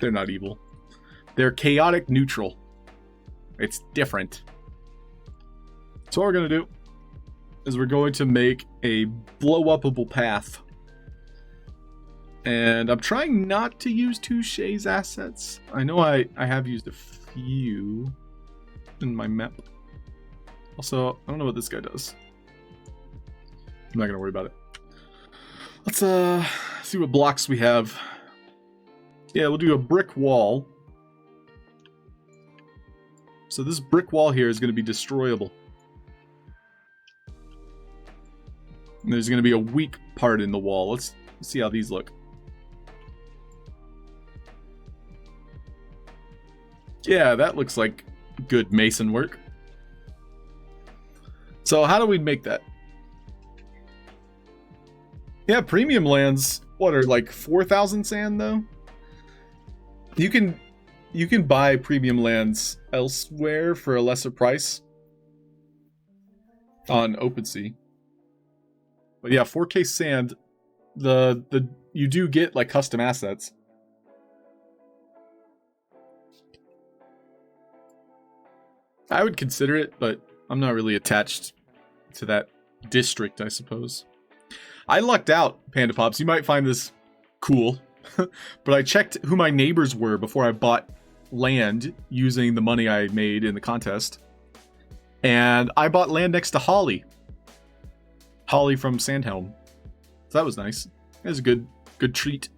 They're not evil. They're chaotic neutral. It's different. So what we're going to do is we're going to make a blow-upable path. And I'm trying not to use Touche's assets. I know I have used a few in my map. Also, I don't know what this guy does. I'm not going to worry about it. Let's see what blocks we have. Yeah, we'll do a brick wall. So this brick wall here is going to be destroyable. And there's going to be a weak part in the wall. Let's see how these look. Yeah, that looks like good mason work. So how do we make that? Yeah, premium lands, what are like 4,000 sand though? You can buy premium lands elsewhere for a lesser price on OpenSea. But yeah, 4K sand, you do get like custom assets. I would consider it, but I'm not really attached to that district, I suppose. I lucked out, Panda Pops. You might find this cool, but I checked who my neighbors were before I bought land using the money I made in the contest. And I bought land next to Holly. Holly from Sandhelm. So that was nice. It was a good treat.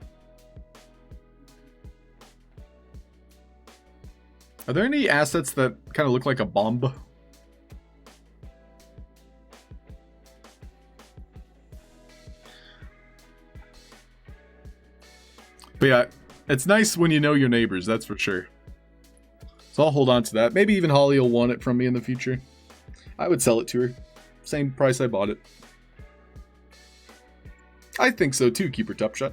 Are there any assets that kind of look like a bomb? But yeah, it's nice when you know your neighbors, that's for sure. So I'll hold on to that. Maybe even Holly will want it from me in the future. I would sell it to her. Same price I bought it. I think so too, Keeper Tupshot.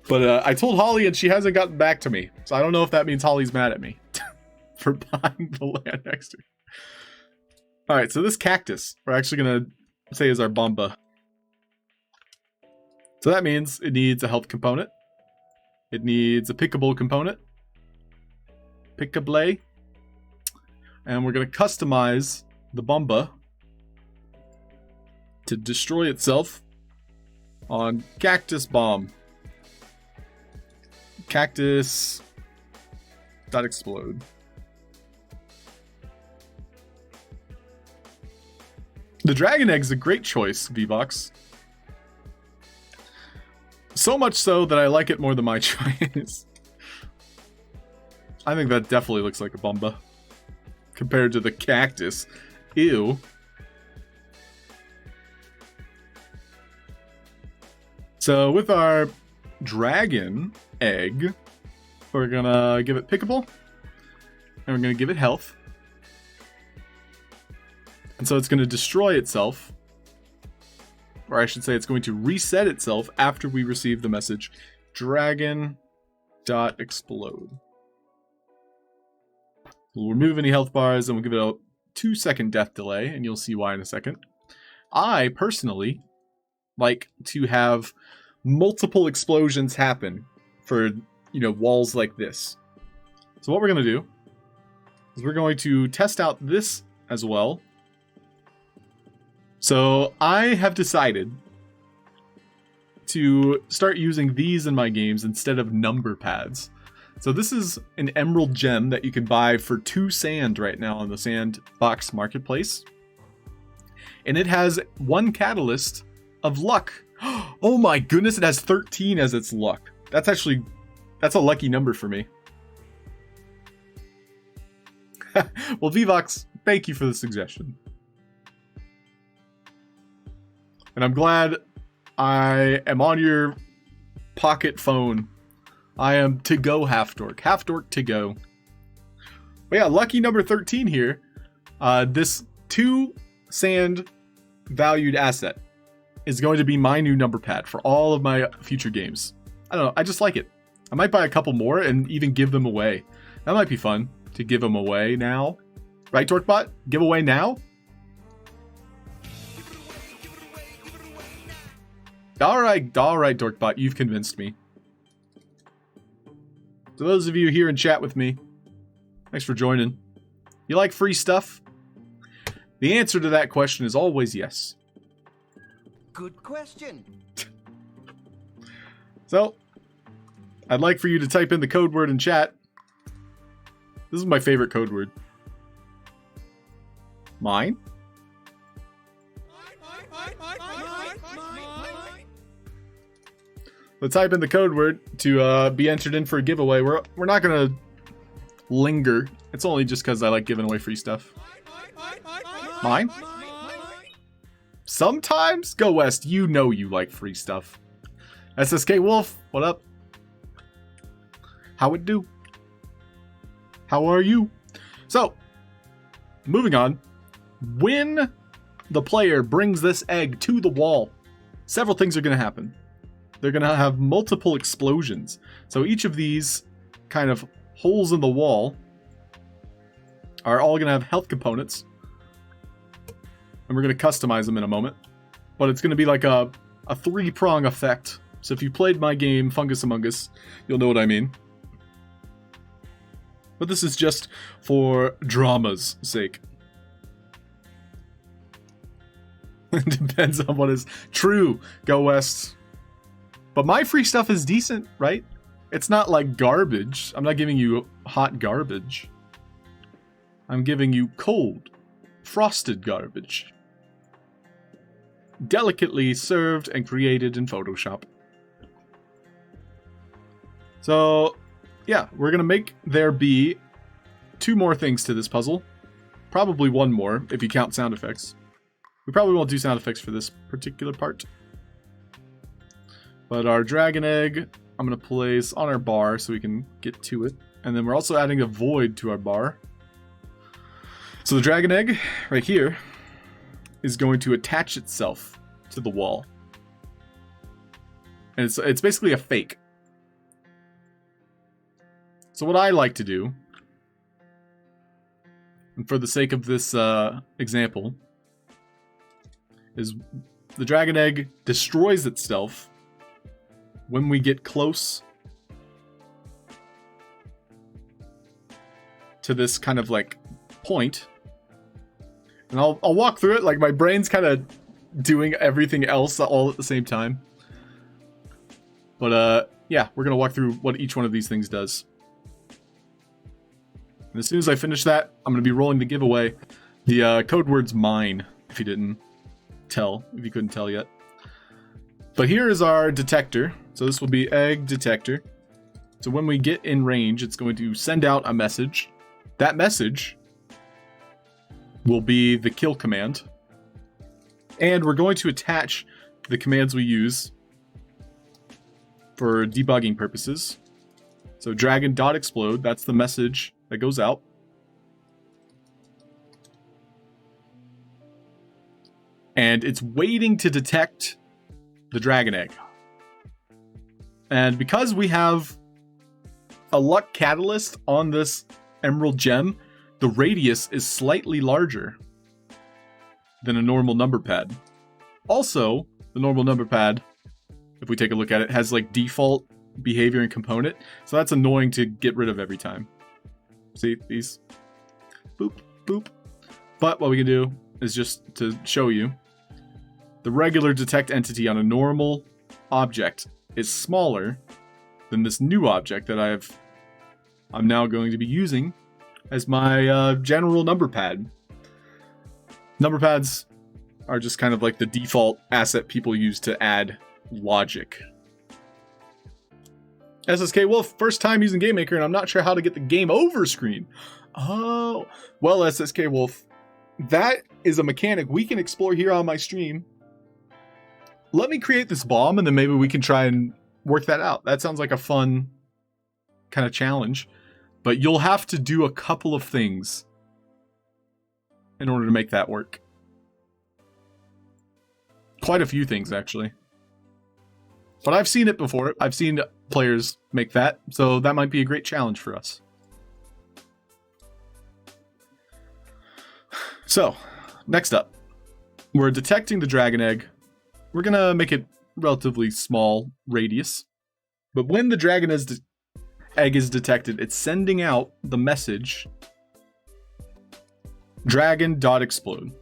But I told Holly and she hasn't gotten back to me. So I don't know if that means Holly's mad at me for buying the land next to her. Alright, so this cactus, we're actually going to say is our Bomba. So that means it needs a health component. It needs a pickable component. Pickable. And we're going to customize the Bomba to destroy itself on Cactus Bomb. Cactus dot explode. The dragon egg's a great choice, V-Box. So much so that I like it more than my choice. I think that definitely looks like a Bomba compared to the cactus. Ew. So with our dragon egg, we're gonna give it pickable, and we're gonna give it health. And so it's gonna destroy itself, or I should say it's going to reset itself after we receive the message dragon.explode. We'll remove any health bars and we'll give it a 2-second death delay, and you'll see why in a second. I personally like to have multiple explosions happen for, walls like this. So what we're going to do is we're going to test out this as well. So I have decided to start using these in my games instead of number pads. So this is an emerald gem that you can buy for 2 sand right now on the Sandbox marketplace. And it has 1 catalyst of luck. Oh my goodness, it has 13 as its luck. That's a lucky number for me. Well, Vivox, thank you for the suggestion. And I'm glad I am on your pocket phone. I am to go Halfd0rk. Halfd0rk to go. But yeah, lucky number 13 here. This 2 sand valued asset is going to be my new number pad for all of my future games. I don't know, I just like it. I might buy a couple more and even give them away. That might be fun to give them away now. Right, Dorkbot? Give away now? Alright, Dorkbot, you've convinced me. To those of you here in chat with me, thanks for joining. You like free stuff? The answer to that question is always yes. Good question. So, I'd like for you to type in the code word in chat. This is my favorite code word. Mine? So type in the code word to be entered in for a giveaway. We're not gonna linger. It's only just because I like giving away free stuff. Mine? Sometimes? Go West, you know you like free stuff. SSK Wolf, what up? How it do? How are you? So, moving on. When the player brings this egg to the wall, several things are going to happen. They're going to have multiple explosions. So each of these kind of holes in the wall are all going to have health components. And we're going to customize them in a moment. But it's going to be like a 3-prong effect. So if you played my game, Fungus Among Us, you'll know what I mean. But this is just for drama's sake. It depends on what is true. Go West. But my free stuff is decent, right? It's not like garbage. I'm not giving you hot garbage. I'm giving you cold, frosted garbage. Delicately served and created in Photoshop. So, yeah, we're going to make there be 2 more things to this puzzle. Probably 1 more, if you count sound effects. We probably won't do sound effects for this particular part. But our dragon egg, I'm going to place on our bar so we can get to it. And then we're also adding a void to our bar. So the dragon egg, right here, is going to attach itself to the wall. And it's basically a fake. So what I like to do, and for the sake of this example, is the dragon egg destroys itself when we get close to this kind of like point. And I'll walk through it, like my brain's kind of doing everything else all at the same time. But yeah, we're gonna walk through what each one of these things does. And as soon as I finish that, I'm gonna be rolling the giveaway. The code word's mine, if you couldn't tell yet. But here is our detector. So this will be egg detector. So when we get in range, it's going to send out a message. That message will be the kill command. And we're going to attach the commands we use for debugging purposes. So dragon.explode, that's the message that goes out. And it's waiting to detect the dragon egg. And because we have a luck catalyst on this emerald gem, the radius is slightly larger than a normal number pad. Also, the normal number pad, if we take a look at it, has like default behavior and component. So that's annoying to get rid of every time. See these? Boop, boop. But what we can do is just to show you the regular detect entity on a normal object is smaller than this new object that I'm now going to be using as my general number pad. Number pads are just kind of like the default asset people use to add logic. SSK Wolf, first time using GameMaker, and I'm not sure how to get the game over screen. Oh, well, SSK Wolf, that is a mechanic we can explore here on my stream. Let me create this bomb, and then maybe we can try and work that out. That sounds like a fun kind of challenge. But you'll have to do a couple of things in order to make that work. Quite a few things, actually. But I've seen it before. I've seen players make that, so that might be a great challenge for us. So, next up, we're detecting the dragon egg. We're gonna make it relatively small radius. But when the dragon egg is detected, it's sending out the message dragon.explode.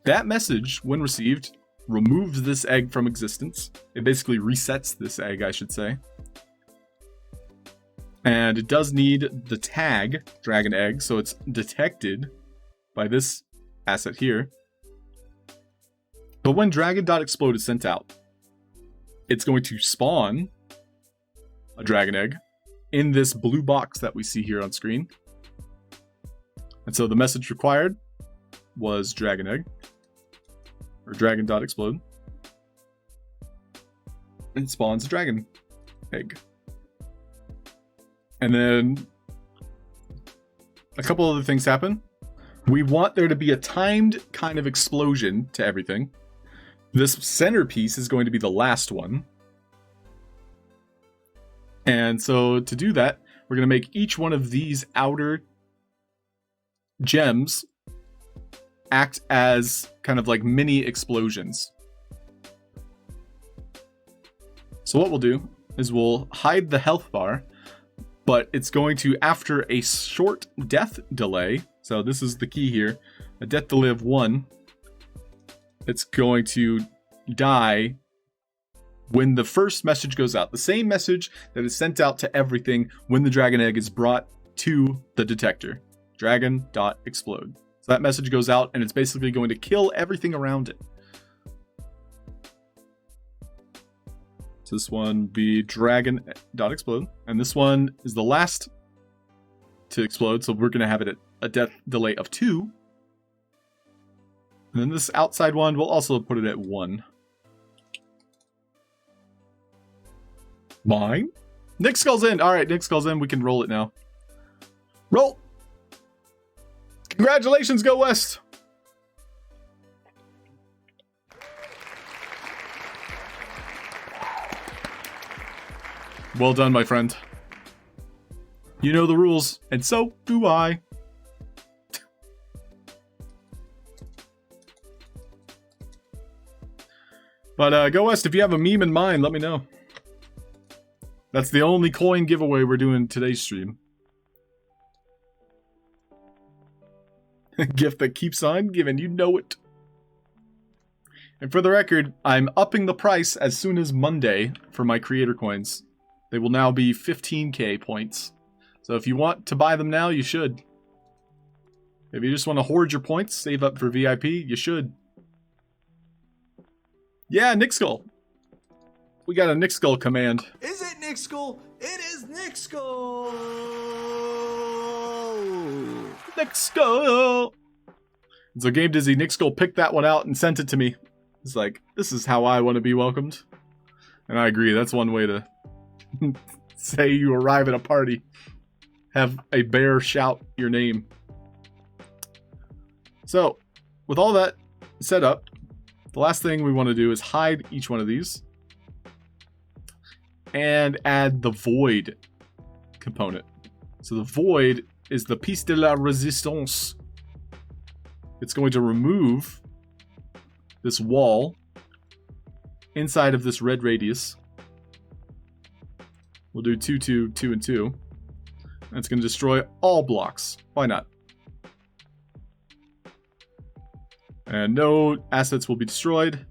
That message, when received, removes this egg from existence. It basically resets this egg, I should say. And it does need the tag dragon egg, so it's detected by this asset here. But when dragon.explode is sent out, it's going to spawn a dragon egg in this blue box that we see here on screen. And so the message required was dragon egg, or dragon.explode. And it spawns a dragon egg. And then a couple other things happen. We want there to be a timed kind of explosion to everything. This centerpiece is going to be the last one. And so to do that, we're going to make each one of these outer gems act as kind of like mini explosions. So what we'll do is we'll hide the health bar, but it's going to, after a short death delay, so this is the key here, a death delay of 1, it's going to die when the first message goes out. The same message that is sent out to everything when the dragon egg is brought to the detector. Dragon.explode. So that message goes out and it's basically going to kill everything around it. So this one would be dragon.explode. And this one is the last to explode. So we're going to have it at a death delay of 2. And then this outside one, we'll also put it at 1. Mine? Nick Skull's in. All right, Nick Skull's in. We can roll it now. Roll. Congratulations, Go West. Well done, my friend. You know the rules, and so do I. But Go West, if you have a meme in mind, let me know. That's the only coin giveaway we're doing today's stream. Gift that keeps on giving, you know it. And for the record, I'm upping the price as soon as Monday for my creator coins. They will now be 15k points. So if you want to buy them now, you should. If you just want to hoard your points, save up for VIP, you should. Yeah, Nick Skull. We got a Nick Skull command. Is it Nick Skull? It is Nick Skull! Nick Skull! And so Game Dizzy, Nick Skull picked that one out and sent it to me. It's like, this is how I want to be welcomed. And I agree, that's one way to say you arrive at a party. Have a bear shout your name. So, with all that set up, the last thing we want to do is hide each one of these. And add the void component. So the void is the piece de la resistance. It's going to remove this wall inside of this red radius. We'll do 2, 2, 2, and 2. And it's going to destroy all blocks. Why not? And no assets will be destroyed.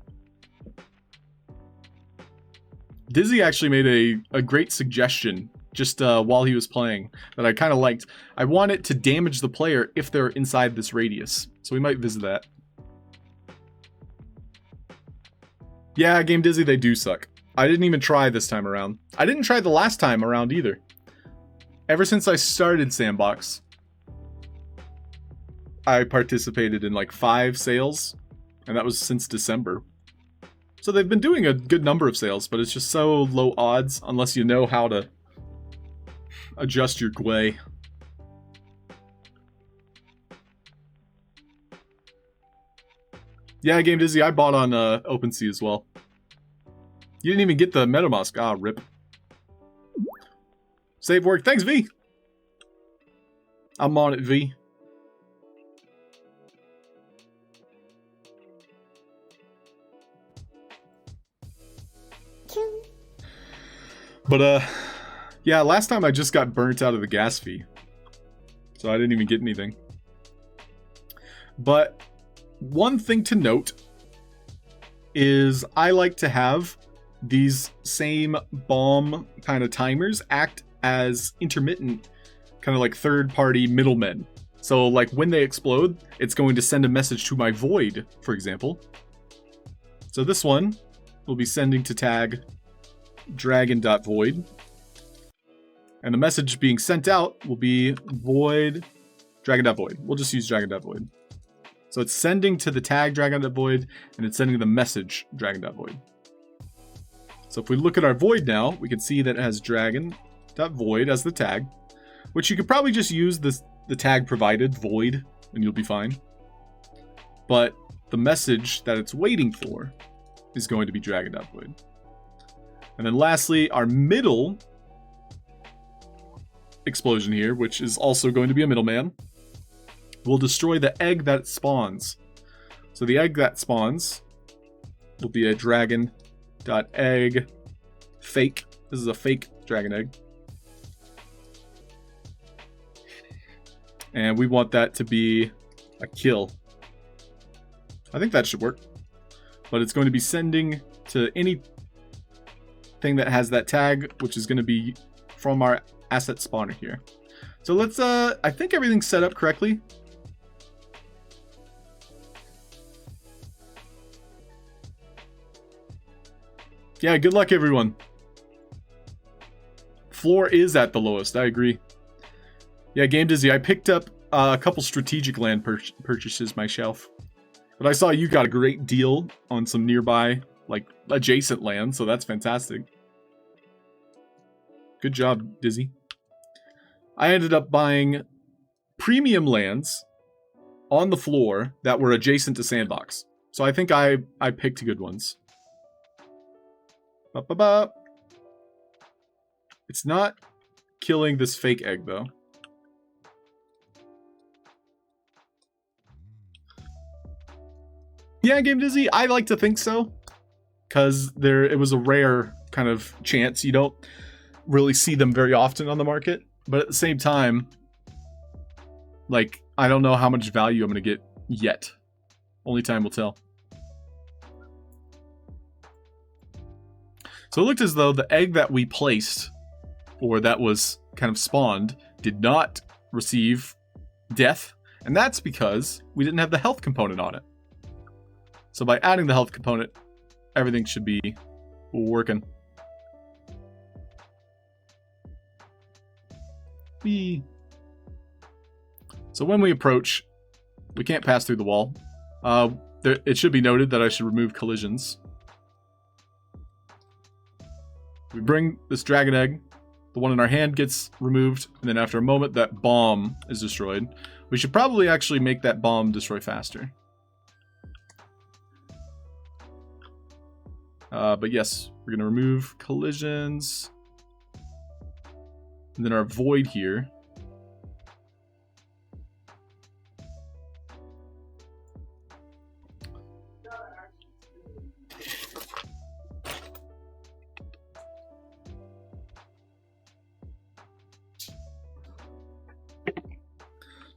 Dizzy actually made a great suggestion just while he was playing that I kind of liked. I want it to damage the player if they're inside this radius. So we might visit that. Yeah, Game Dizzy, they do suck. I didn't even try this time around. I didn't try the last time around either. Ever since I started Sandbox, I participated in like 5 sales, and that was since December. So they've been doing a good number of sales, but it's just so low odds unless you know how to adjust your GUI. Yeah, Game Dizzy, I bought on OpenSea as well. You didn't even get the MetaMask. Ah, rip. Save work. Thanks, V. I'm on it, V. But, yeah, last time I just got burnt out of the gas fee. So I didn't even get anything. But one thing to note is I like to have these same bomb kind of timers act as intermittent kind of like third-party middlemen. So like when they explode, it's going to send a message to my void, for example. So this one will be sending to tag dragon.void. And the message being sent out will be void dragon.void. We'll just use dragon.void. So it's sending to the tag dragon.void and it's sending the message dragon.void. So if we look at our void now, we can see that it has dragon.void as the tag, which you could probably just use the tag provided, void, and you'll be fine. But the message that it's waiting for is going to be dragon.void. And then lastly, our middle explosion here, which is also going to be a middleman, will destroy the egg that spawns. So the egg that spawns will be a dragon.egg fake. This is a fake dragon egg. And we want that to be a kill. I think that should work. But it's going to be sending to anything that has that tag, which is going to be from our asset spawner here. So let's, I think everything's set up correctly. Yeah, good luck everyone. Floor is at the lowest, I agree. Yeah, Game Dizzy, I picked up a couple strategic land purchases myself. But I saw you got a great deal on some nearby, like, adjacent land, so that's fantastic. Good job, Dizzy. I ended up buying premium lands on the floor that were adjacent to Sandbox. So I think I picked good ones. Ba-ba-ba. It's not killing this fake egg, though. Yeah, Game Dizzy, I like to think so. Because it was a rare kind of chance. You don't really see them very often on the market. But at the same time, like, I don't know how much value I'm going to get yet. Only time will tell. So it looked as though the egg that we placed, or that was kind of spawned, did not receive death. And that's because we didn't have the health component on it. So by adding the health component, everything should be working. So when we approach, we can't pass through the wall. It should be noted that I should remove collisions. We bring this dragon egg, the one in our hand gets removed, and then after a moment that bomb is destroyed. We should probably actually make that bomb destroy faster. But yes, we're going to remove collisions. And then our void here.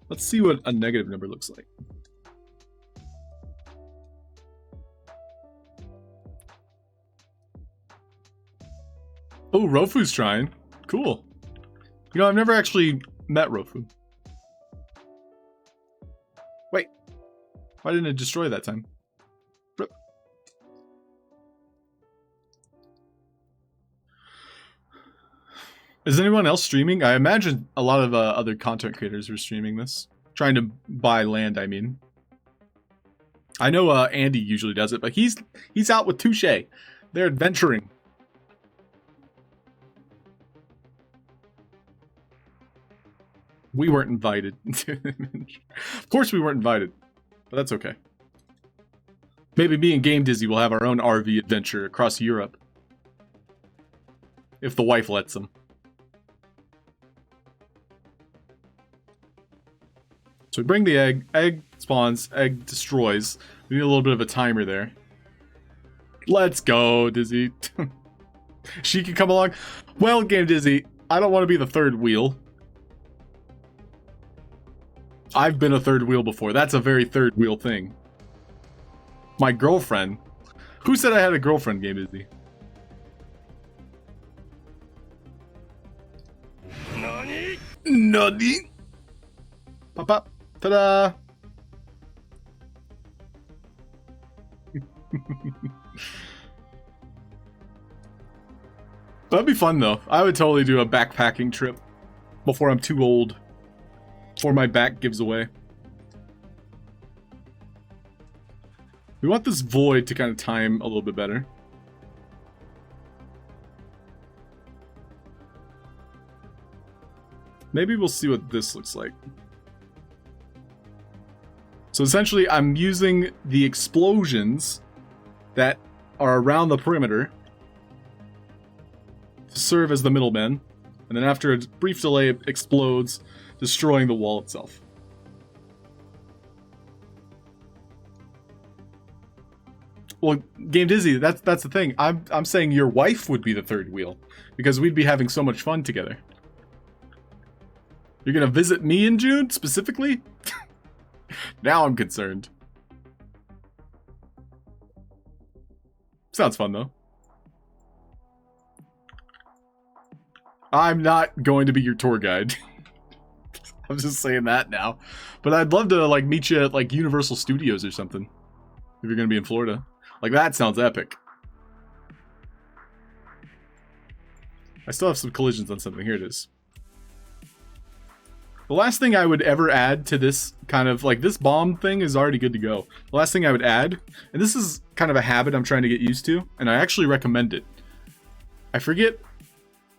Let's see what a negative number looks like. Oh, Rofu's trying. Cool. You know, I've never actually met Rofu. Wait. Why didn't it destroy that time? Rip. Is anyone else streaming? I imagine a lot of other content creators were streaming this. Trying to buy land, I mean. I know Andy usually does it, but he's out with Touche. They're adventuring. We weren't invited. Of course we weren't invited, but that's okay. Maybe me and Game Dizzy will have our own RV adventure across Europe. If the wife lets them. So we bring the egg. Egg spawns. Egg destroys. We need a little bit of a timer there. Let's go, Dizzy. She can come along. Well, Game Dizzy, I don't want to be the third wheel. I've been a third wheel before. That's a very third wheel thing. My girlfriend. Who said I had a girlfriend, Game Dizzy? Nani? Nani? Pop up. Ta-da! That'd be fun though. I would totally do a backpacking trip before I'm too old. Before my back gives away. We want this void to kind of time a little bit better. Maybe we'll see what this looks like. So essentially, I'm using the explosions that are around the perimeter to serve as the middlemen, and then after a brief delay, it explodes, destroying the wall itself. Well, Game Dizzy, that's the thing. I'm saying your wife would be the third wheel because we'd be having so much fun together. You're gonna visit me in June specifically? Now I'm concerned. Sounds fun though. I'm not going to be your tour guide. I'm just saying that now. But I'd love to like meet you at like Universal Studios or something. If you're gonna be in Florida. Like that sounds epic. I still have some collisions on something. Here it is. The last thing I would ever add to this kind of, like, this bomb thing is already good to go. The last thing I would add, and this is kind of a habit I'm trying to get used to, and I actually recommend it. I forget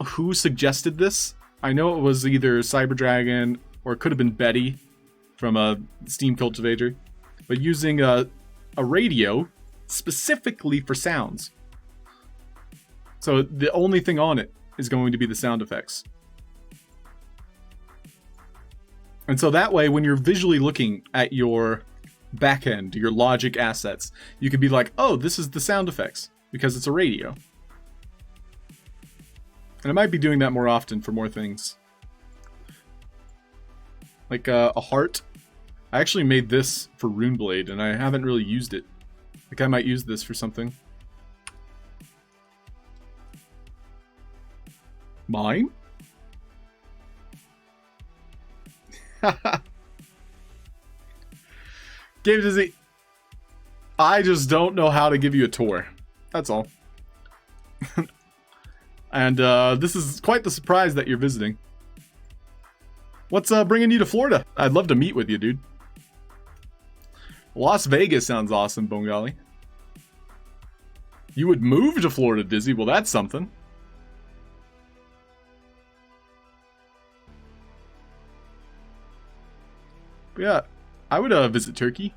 who suggested this. I know it was either Cyberdragon, or it could have been Betty from Steam Cultivator. But using a radio specifically for sounds. So the only thing on it is going to be the sound effects. And so that way, when you're visually looking at your backend, your logic assets, you could be like, oh, this is the sound effects, because it's a radio. And I might be doing that more often for more things. Like a heart. I actually made this for Runeblade, and I haven't really used it. Like I might use this for something. Mine? Game Dizzy, I just don't know how to give you a tour. That's all. And this is quite the surprise that you're visiting. What's bringing you to Florida? I'd love to meet with you, dude. Las Vegas sounds awesome, Bongali. You would move to Florida, Dizzy? Well, that's something. But yeah, I would visit Turkey.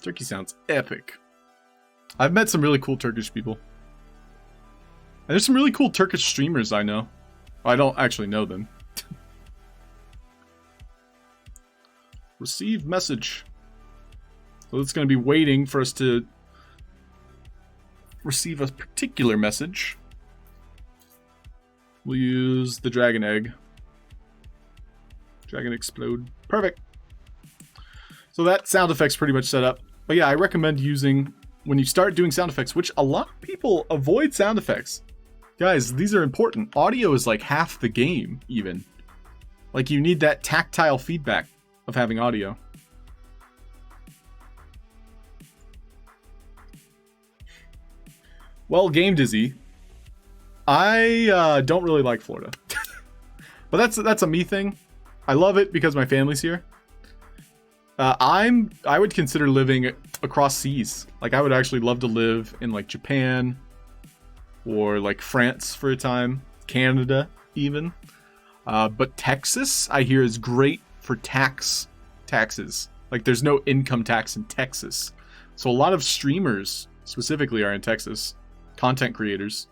Turkey sounds epic. I've met some really cool Turkish people. And there's some really cool Turkish streamers I know. I don't actually know them. Receive message. So it's going to be waiting for us to receive a particular message. We'll use the dragon egg. Dragon explode. Perfect. So that sound effect's pretty much set up. But yeah, I recommend using when you start doing sound effects, which a lot of people avoid sound effects. Guys, these are important. Audio is like half the game, even. Like, you need that tactile feedback of having audio. Well, Game Dizzy, I don't really like Florida. But that's a me thing. I love it because my family's here. I would consider living across seas. Like, I would actually love to live in like Japan or like France for a time, Canada even. But Texas, I hear, is great for taxes. Like, there's no income tax in Texas. So a lot of streamers specifically are in Texas. Content creators.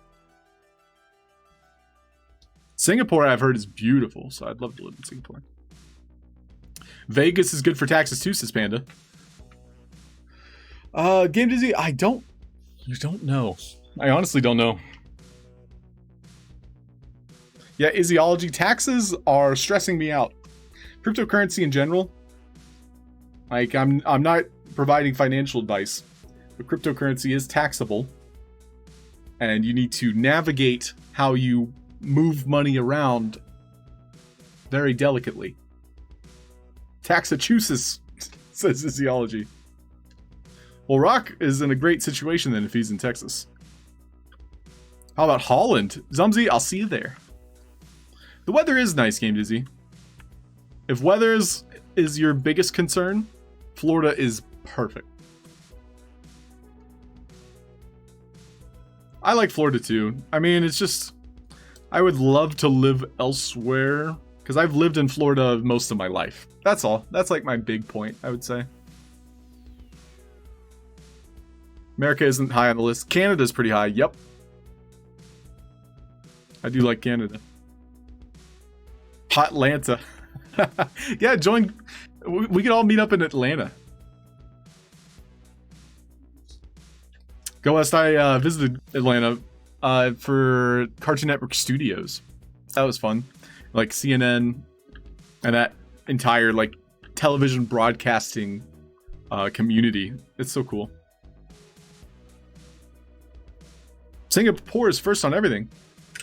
Singapore, I've heard, is beautiful, so I'd love to live in Singapore. Vegas is good for taxes too, says Panda. Game Dizzy, you don't know. I honestly don't know. Yeah, Iziology, taxes are stressing me out. Cryptocurrency in general, like, I'm not providing financial advice, but cryptocurrency is taxable, and you need to navigate how you move money around very delicately. Taxachusetts, says Iziology. Well, Rock is in a great situation then if he's in Texas. How about Holland? Zumzi, I'll see you there. The weather is nice, Game Dizzy. If weather is your biggest concern, Florida is perfect. I like Florida too. I mean, it's just, I would love to live elsewhere because I've lived in Florida most of my life. That's all. That's like my big point, I would say. America isn't high on the list. Canada's pretty high. Yep. I do like Canada. Hotlanta. Yeah, join. We could all meet up in Atlanta. Go West, I visited Atlanta for Cartoon Network Studios. That was fun. Like CNN and that entire like television broadcasting community. It's so cool. Singapore is first on everything.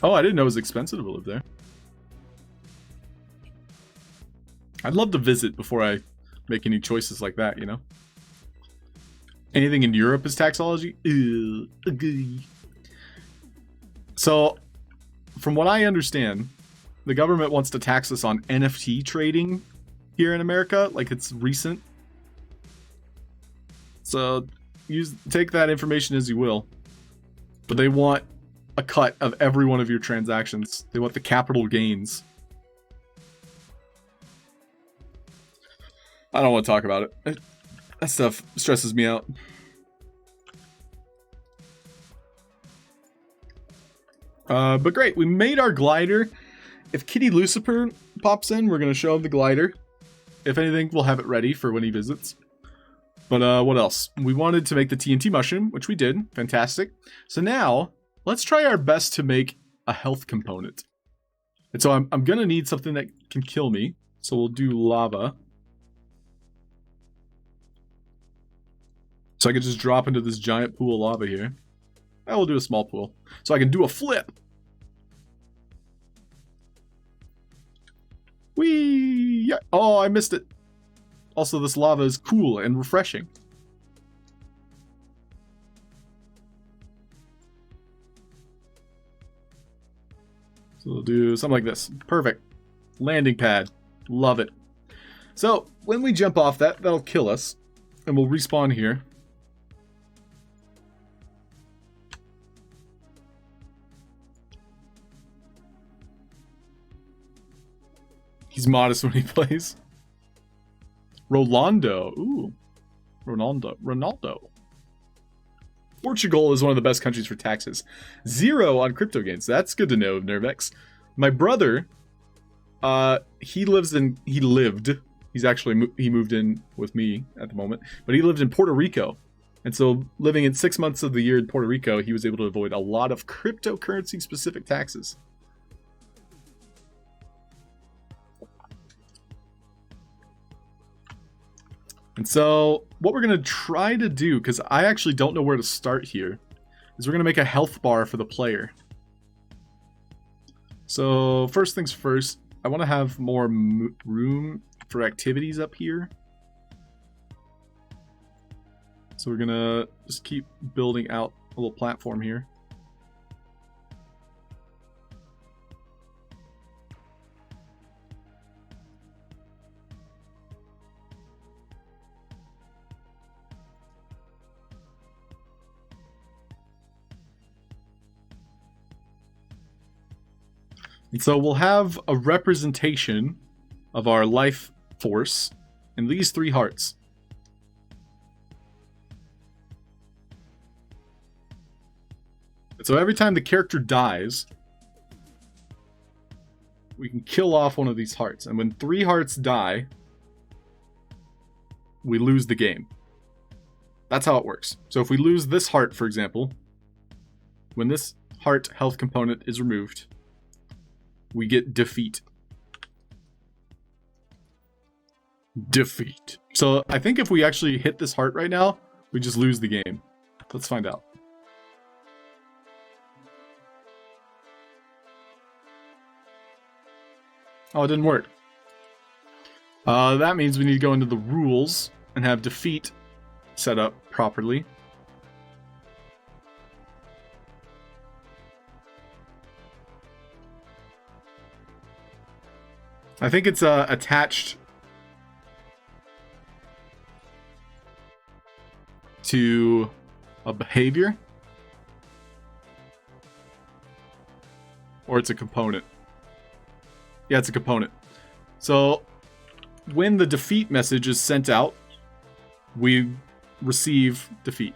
Oh, I didn't know it was expensive to live there. I'd love to visit before I make any choices like that, you know? Anything in Europe is taxology? So, from what I understand, the government wants to tax us on NFT trading here in America, like it's recent. So, take that information as you will. But they want a cut of every one of your transactions. They want the capital gains. I don't want to talk about it. That stuff stresses me out. But great, we made our glider. If Kitty Lucifer pops in, we're going to show him the glider. If anything, we'll have it ready for when he visits. But what else? We wanted to make the TNT mushroom, which we did. Fantastic. So now, let's try our best to make a health component. And so I'm going to need something that can kill me. So we'll do lava. So I can just drop into this giant pool of lava here. I will do a small pool. So I can do a flip. Whee! Yeah. Oh, I missed it. Also, this lava is cool and refreshing. So we'll do something like this. Perfect. Landing pad. Love it. So, when we jump off that'll kill us. And we'll respawn here. He's modest when he plays. Rolando. Ooh. Ronaldo. Portugal is one of the best countries for taxes. 0 on crypto gains. That's good to know, Nervex. My brother, he moved in with me at the moment, but he lived in Puerto Rico. And so living in 6 months of the year in Puerto Rico, he was able to avoid a lot of cryptocurrency specific taxes. And so what we're going to try to do, because I actually don't know where to start here, is we're going to make a health bar for the player. So first things first, I want to have more room for activities up here. So we're going to just keep building out a little platform here. And so we'll have a representation of our life force in these 3 hearts. And so every time the character dies, we can kill off one of these hearts. And when 3 hearts die, we lose the game. That's how it works. So if we lose this heart, for example, when this heart health component is removed, we get defeat. Defeat. So I think if we actually hit this heart right now, we just lose the game. Let's find out. Oh, it didn't work. That means we need to go into the rules and have defeat set up properly. I think it's attached to a behavior, or it's a component. Yeah, it's a component. So when the defeat message is sent out, we receive defeat.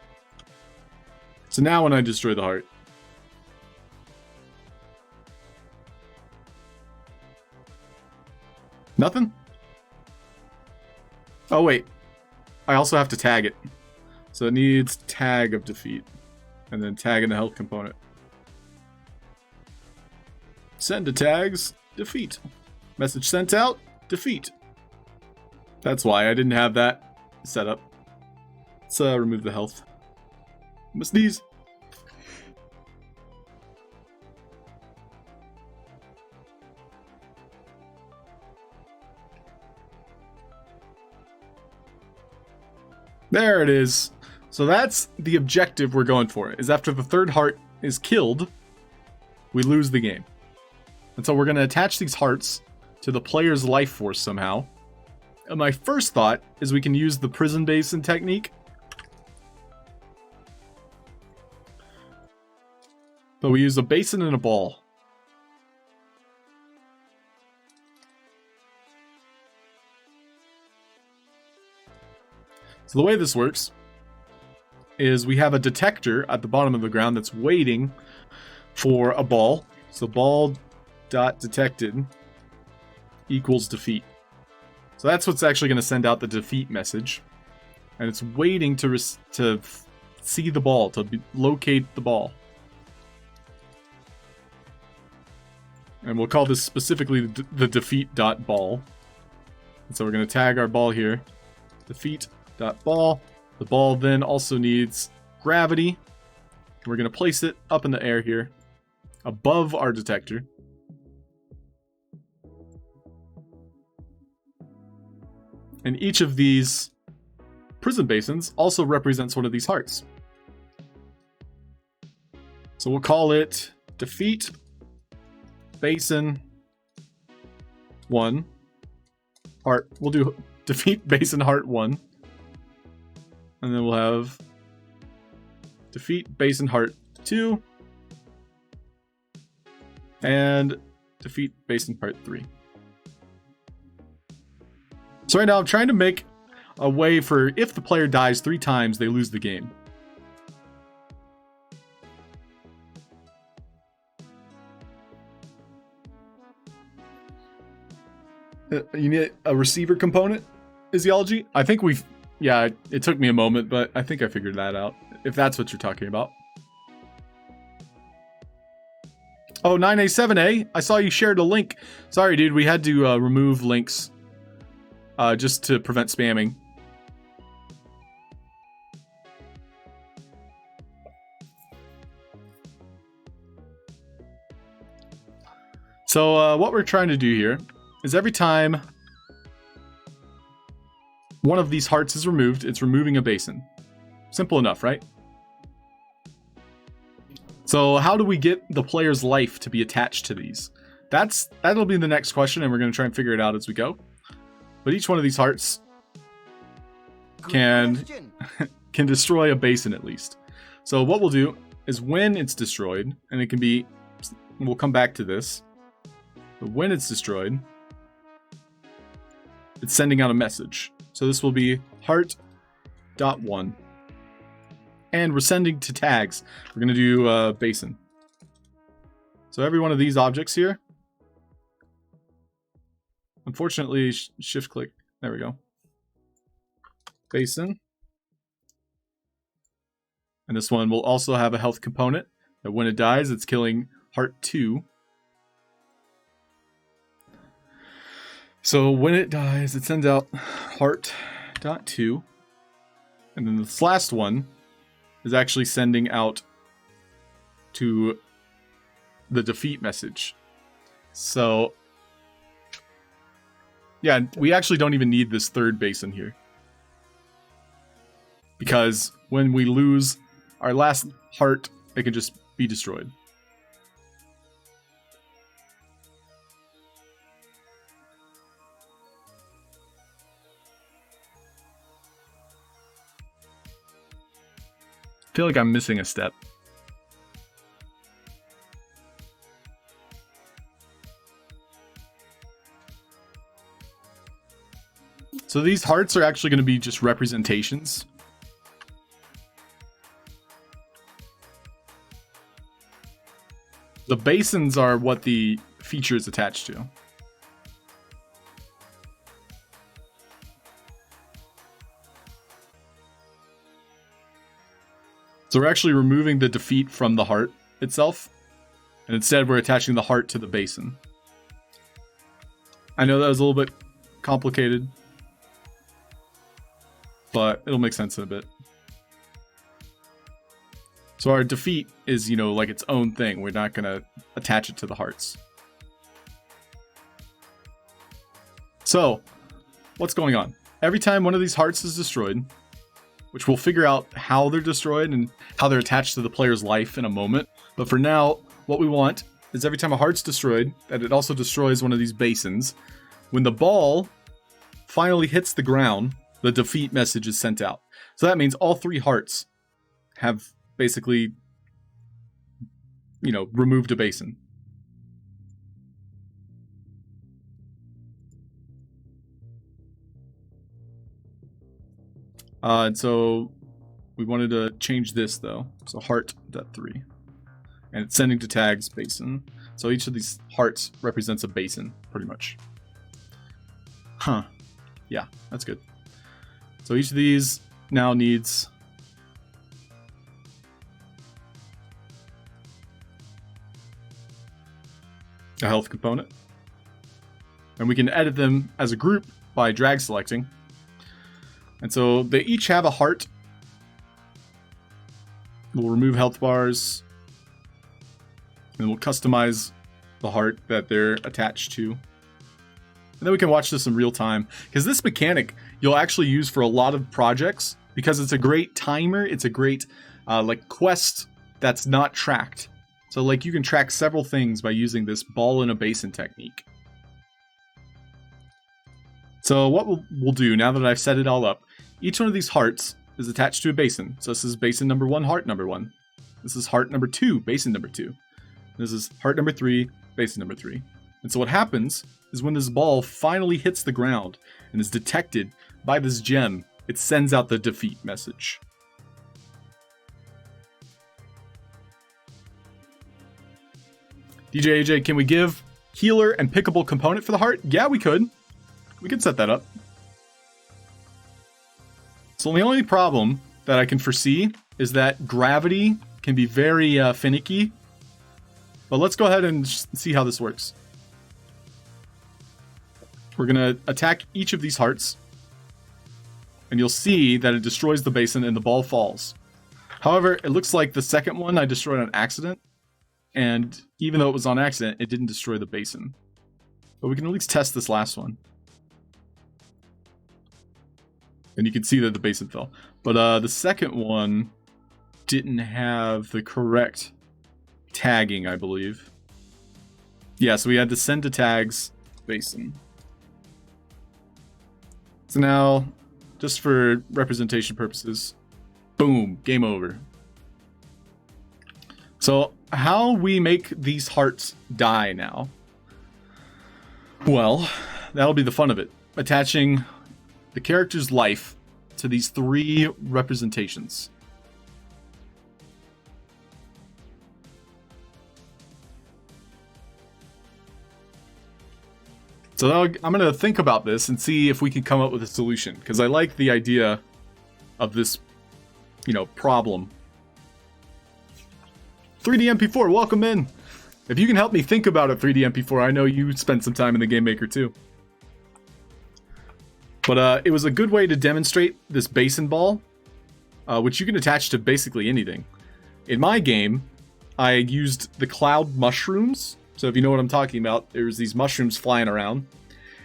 So now when I destroy the heart, nothing? Oh wait, I also have to tag it. So it needs tag of defeat, and then tag in the health component. Send to tags, defeat. Message sent out, defeat. That's why I didn't have that set up. Let's remove the health. I'm gonna sneeze. There it is. So that's the objective we're going for, is after the 3rd heart is killed, we lose the game. And so we're going to attach these hearts to the player's life force somehow. And my first thought is we can use the prison basin technique. But we use a basin and a ball. So the way this works is we have a detector at the bottom of the ground that's waiting for a ball. So ball.detected equals defeat. So that's what's actually going to send out the defeat message. And it's waiting to see the ball, to locate the ball. And we'll call this specifically the defeat.ball. And so we're going to tag our ball here. Defeat.ball. The ball then also needs gravity. We're going to place it up in the air here, above our detector. And each of these prison basins also represents one of these hearts. So we'll call it defeat basin 1 heart. We'll do defeat basin heart 1. And then we'll have defeat basin heart 2 and defeat basin heart 3. So right now I'm trying to make a way for if the player dies 3 times, they lose the game. You need a receiver component physiology? I think we've... Yeah, it took me a moment, but I think I figured that out. If that's what you're talking about. Oh, 9A7A, I saw you shared a link. Sorry, dude, we had to remove links just to prevent spamming. So what we're trying to do here is every time one of these hearts is removed, it's removing a basin. Simple enough, right? So how do we get the player's life to be attached to these? That'll be the next question, and we're going to try and figure it out as we go. But each one of these hearts can destroy a basin at least. So what we'll do is when it's destroyed, and it can be, we'll come back to this, but when it's destroyed, it's sending out a message. So this will be heart.1. And we're sending to tags. We're going to do basin. So every one of these objects here, unfortunately, shift click. There we go. Basin. And this one will also have a health component that when it dies, it's killing heart 2. So when it dies, it sends out heart.2. And then this last one is actually sending out to the defeat message. So yeah, we actually don't even need this third basin here. Because when we lose our last heart, it can just be destroyed. I feel like I'm missing a step. So these hearts are actually going to be just representations. The basins are what the feature is attached to. So we're actually removing the defeat from the heart itself, and instead we're attaching the heart to the basin. I know that was a little bit complicated, but it'll make sense in a bit. So our defeat is, you know, like its own thing. We're not going to attach it to the hearts. So, what's going on? Every time one of these hearts is destroyed, which we'll figure out how they're destroyed and how they're attached to the player's life in a moment. But for now, what we want is every time a heart's destroyed, that it also destroys one of these basins. When the ball finally hits the ground, the defeat message is sent out. So that means all 3 hearts have basically, you know, removed a basin. And so we wanted to change this though. So heart.3. And it's sending to tags basin. So each of these hearts represents a basin, pretty much. Huh. Yeah, that's good. So each of these now needs a health component. And we can edit them as a group by drag selecting. And so they each have a heart. We'll remove health bars. And we'll customize the heart that they're attached to. And then we can watch this in real time. Because this mechanic you'll actually use for a lot of projects. Because it's a great timer. It's a great like quest that's not tracked. So like you can track several things by using this ball in a basin technique. So what we'll do now that I've set it all up, each one of these hearts is attached to a basin. So this is basin number 1, heart number 1. This is heart number 2, basin number 2. This is heart number 3, basin number 3. And so what happens is when this ball finally hits the ground and is detected by this gem, it sends out the defeat message. DJ AJ, can we give healer and pickable component for the heart? Yeah, we could. We could set that up. So the only problem that I can foresee is that gravity can be very finicky. But let's go ahead and see how this works. We're going to attack each of these hearts. And you'll see that it destroys the basin and the ball falls. However, it looks like the second one I destroyed on accident. And even though it was on accident, it didn't destroy the basin. But we can at least test this last one. And you can see that the basin fell. But the second one didn't have the correct tagging, I believe. Yeah, so we had to send to tags basin. So now, just for representation purposes, boom, game over. So how we make these hearts die now? Well, that'll be the fun of it. Attaching the character's life to these 3 representations. So now I'm going to think about this and see if we can come up with a solution, because I like the idea of this, problem. 3D MP4, welcome in! If you can help me think about a 3D MP4, I know you spent some time in the Game Maker too. But it was a good way to demonstrate this basin ball, which you can attach to basically anything. In my game, I used the cloud mushrooms. So if you know what I'm talking about, there's these mushrooms flying around.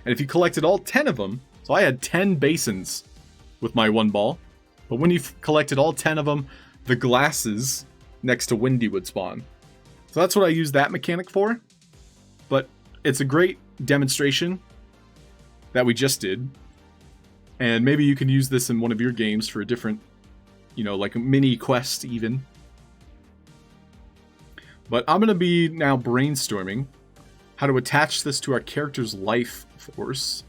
And if you collected all 10 of them, so I had 10 basins with my one ball. But when you collected all 10 of them, the glasses next to Windy would spawn. So that's what I used that mechanic for. But it's a great demonstration that we just did. And maybe you can use this in one of your games for a different, like a mini quest even. But I'm going to be now brainstorming how to attach this to our character's life force.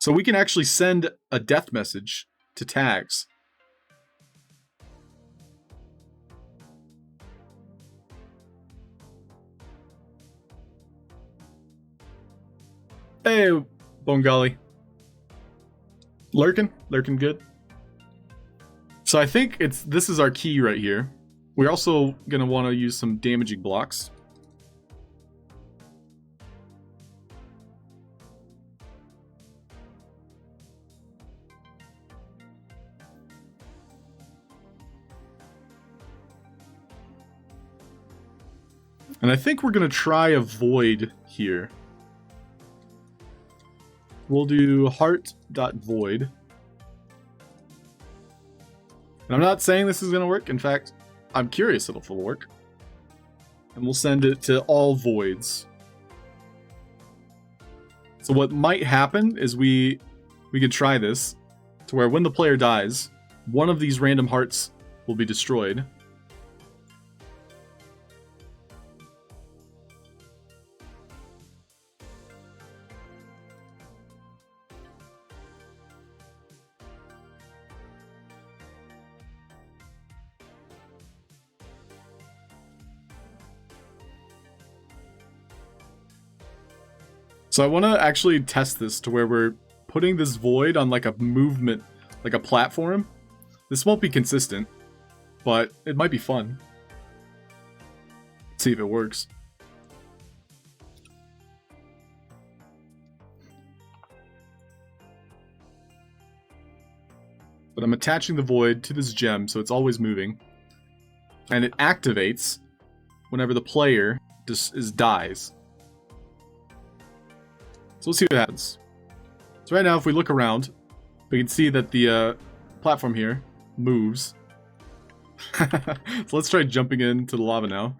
So we can actually send a death message to tags. Hey, Bongali. Lurking good. So I think this is our key right here. We're also gonna want to use some damaging blocks. And I think we're gonna try a void here. We'll do heart.void. And I'm not saying this is going to work. In fact, I'm curious if it'll work. And we'll send it to all voids. So what might happen is we could try this to where when the player dies, one of these random hearts will be destroyed. So I want to actually test this to where we're putting this void on like a movement, like a platform. This won't be consistent, but it might be fun. Let's see if it works. But I'm attaching the void to this gem, so it's always moving. And it activates whenever the player dies. So let's see what happens. So right now, if we look around, we can see that the platform here moves. So let's try jumping into the lava now.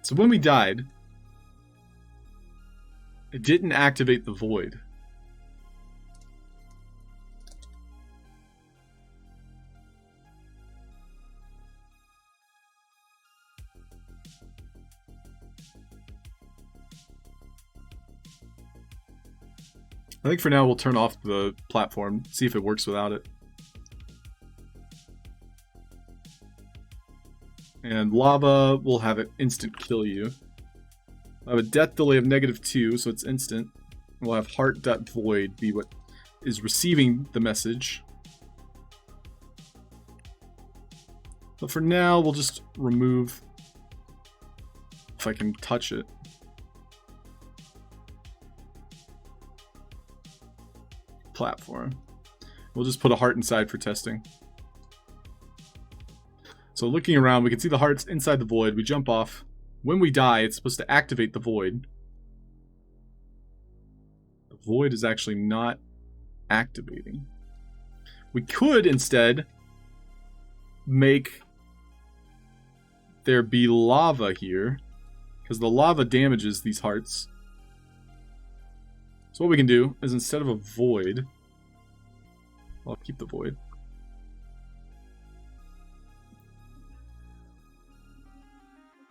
So when we died, it didn't activate the void. I think for now we'll turn off the platform, see if it works without it. And lava will have it instant kill you. I have a death delay of -2, so it's instant. We'll have heart.void be what is receiving the message. But for now, we'll just remove, if I can touch it. Platform. We'll just put a heart inside for testing. So looking around, we can see the hearts inside the void. We jump off. When we die, it's supposed to activate the void. The void is actually not activating. We could instead make there be lava here, because the lava damages these hearts. So what we can do is, instead of a void, I'll keep the void.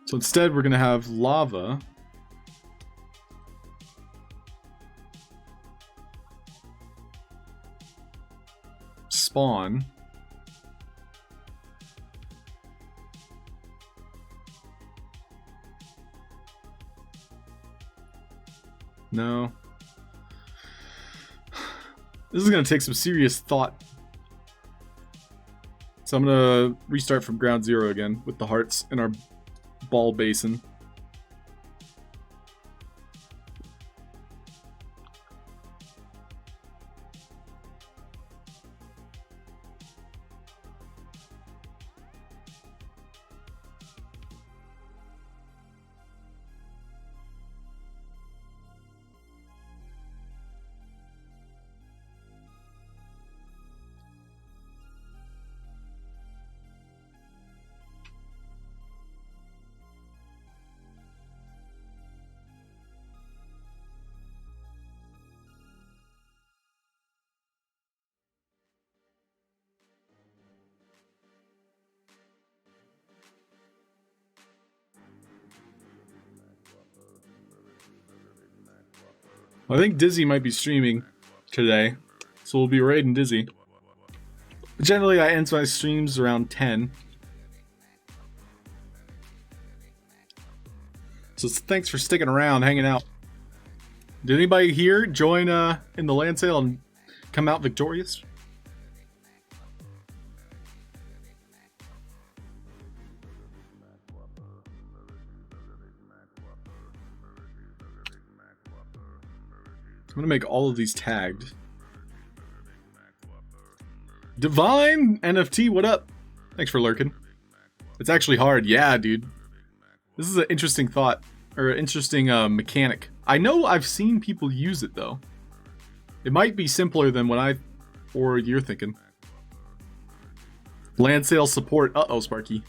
So instead we're going to have lava spawn no. This is going to take some serious thought. So I'm going to restart from ground zero again with the hearts in our ball basin. I think Dizzy might be streaming today, so we'll be raiding Dizzy. Generally, I end my streams around 10. So thanks for sticking around, hanging out. Did anybody here join in the land sale and come out victorious? I'm gonna make all of these tagged. Divine NFT, what up? Thanks for lurking. It's actually hard, yeah, dude. This is an interesting thought, or an interesting mechanic. I know I've seen people use it though. It might be simpler than what you're thinking. Land sale support. Uh-oh, Sparky.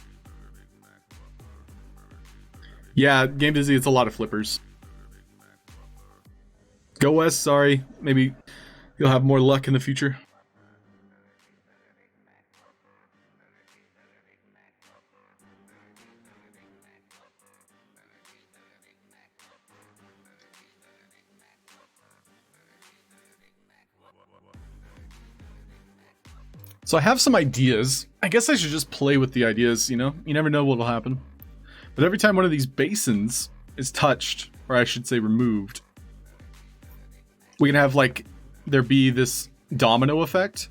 Yeah, Game Dizzy, it's a lot of flippers. Go West, sorry. Maybe you'll have more luck in the future. So I have some ideas. I guess I should just play with the ideas, you know? You never know what'll happen. But every time one of these basins is touched, or I should say removed, we can have, like, there be this domino effect.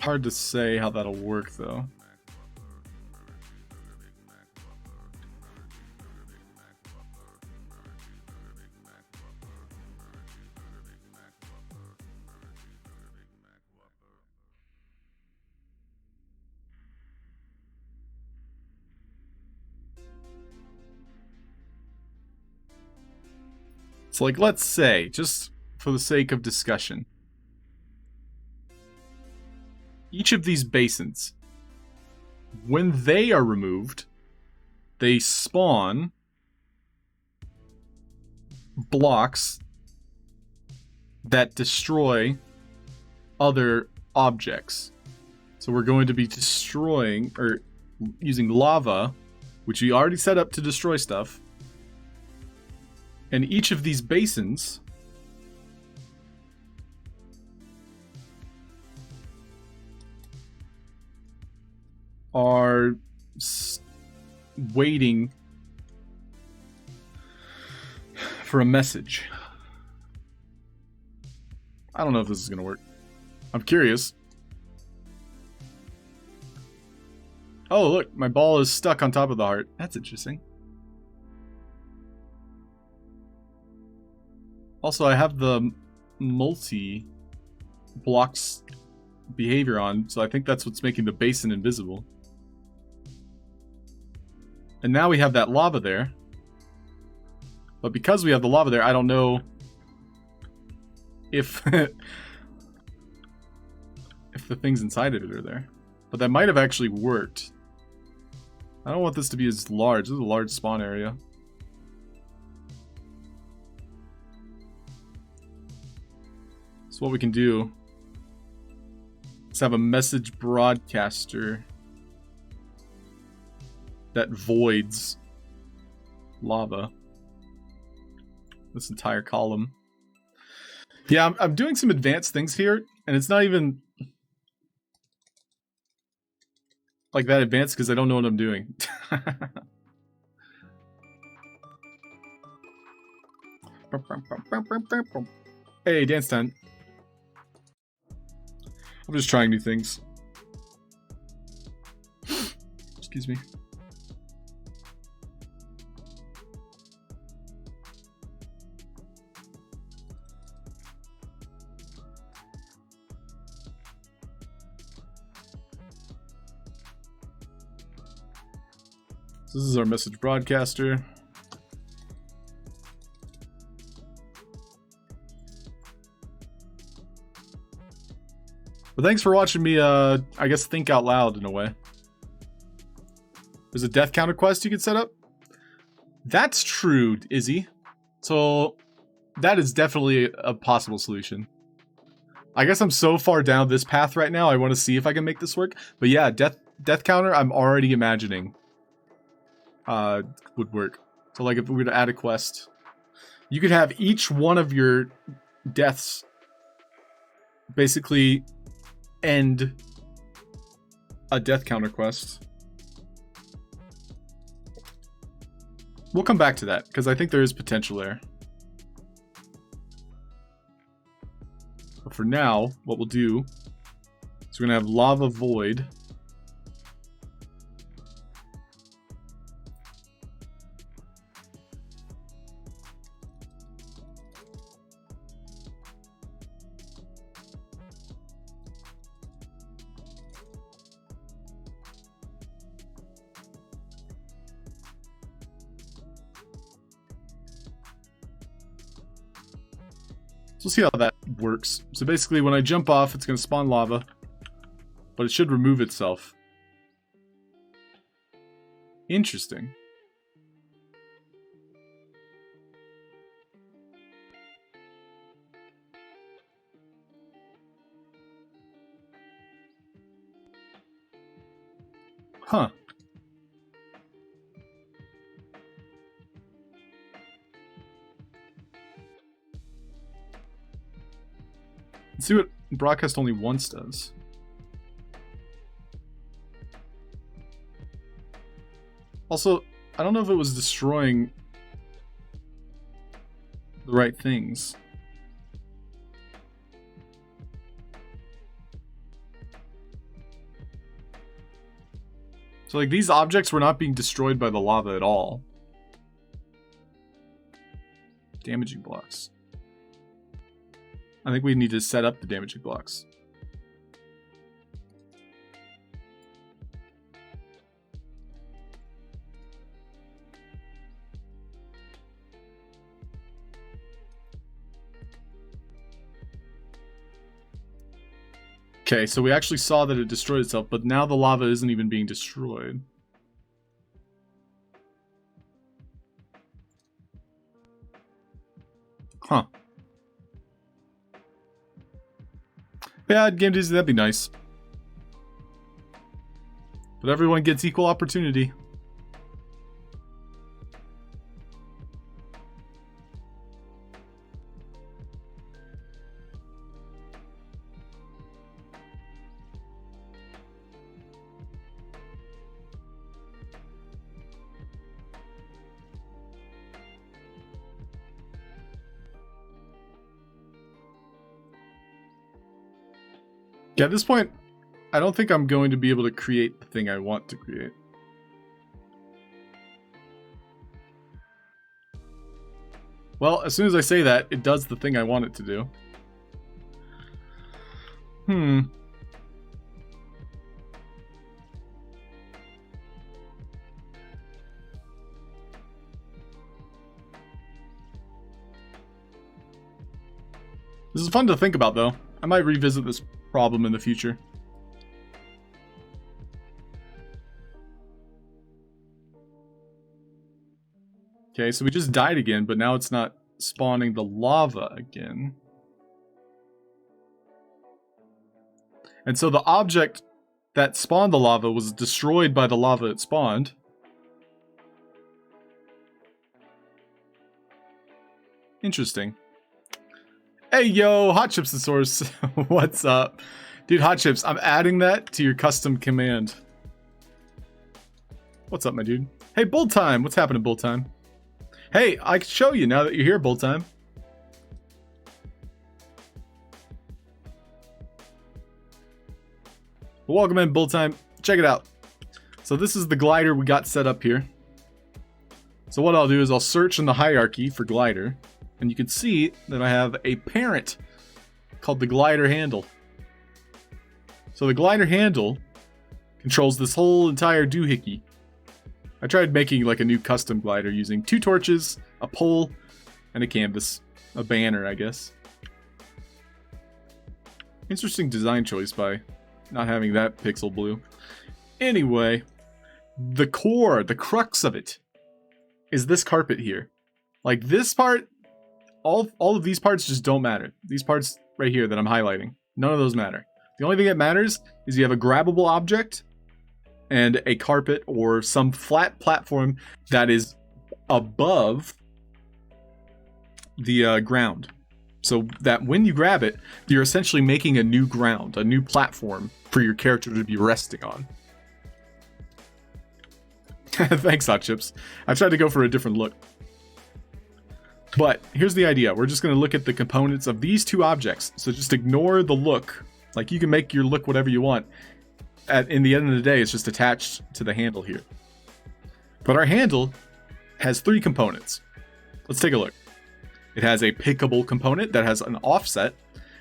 Hard to say how that'll work, though. So, like, let's say, just for the sake of discussion, each of these basins, when they are removed, they spawn blocks that destroy other objects. So we're going to be destroying, or using lava, which we already set up to destroy stuff. And each of these basins are waiting for a message. I don't know if this is going to work. I'm curious. Oh, look, my ball is stuck on top of the heart. That's interesting. Also, I have the multi-blocks behavior on, so I think that's what's making the basin invisible. And now we have that lava there. But because we have the lava there, I don't know if if the things inside of it are there. But that might have actually worked. I don't want this to be as large. This is a large spawn area. So what we can do is have a message broadcaster that voids lava. This entire column. Yeah, I'm doing some advanced things here, and it's not even like that advanced because I don't know what I'm doing. Hey, dance time. I'm just trying new things. Excuse me. So this is our message broadcaster. But thanks for watching me, I guess, think out loud in a way. There's a death counter quest you can set up. That's true, Izzy. So that is definitely a possible solution. I guess I'm so far down this path right now, I want to see if I can make this work. But yeah, death counter, I'm already imagining would work. So like if we were to add a quest, you could have each one of your deaths basically end a death counter quest. We'll come back to that because I think there is potential there. But for now, what we'll do is we're gonna have lava void. So we'll see how that works. So basically when I jump off, it's going to spawn lava, but it should remove itself. Interesting. Huh. Let's see what broadcast only once does. Also, I don't know if it was destroying the right things. So like these objects were not being destroyed by the lava at all. Damaging blocks. I think we need to set up the damaging blocks. Okay, so we actually saw that it destroyed itself, but now the lava isn't even being destroyed. Huh. Yeah, Game Disney, that'd be nice. But everyone gets equal opportunity. Yeah, at this point, I don't think I'm going to be able to create the thing I want to create. Well, as soon as I say that, it does the thing I want it to do. This is fun to think about, though. I might revisit this problem in the future. Okay, so we just died again, but now it's not spawning the lava again. And so the object that spawned the lava was destroyed by the lava it spawned. Interesting. Hey, yo, Hot Chips the Source. What's up? Dude, Hot Chips, I'm adding that to your custom command. What's up, my dude? Hey, Bull Time. What's happening, Bull Time? Hey, I can show you now that you're here, Bull Time. Welcome in, Bull Time. Check it out. So this is the glider we got set up here. So what I'll do is I'll search in the hierarchy for glider. And you can see that I have a parent called the glider handle. So the glider handle controls this whole entire doohickey. I tried making like a new custom glider using 2 torches, a pole, and a canvas. A banner, I guess. Interesting design choice by not having that pixel blue. Anyway, the core, the crux of it, is this carpet here. Like this part, all of these parts just don't matter. These parts right here that I'm highlighting, none of those matter. The only thing that matters is you have a grabbable object and a carpet or some flat platform that is above the ground. So that when you grab it, you're essentially making a new ground, a new platform for your character to be resting on. Thanks, Hot Chips. I tried to go for a different look. But here's the idea. We're just going to look at the components of these 2 objects. So just ignore the look. Like you can make your look whatever you want. In the end of the day, it's just attached to the handle here. But our handle has 3 components. Let's take a look. It has a pickable component that has an offset.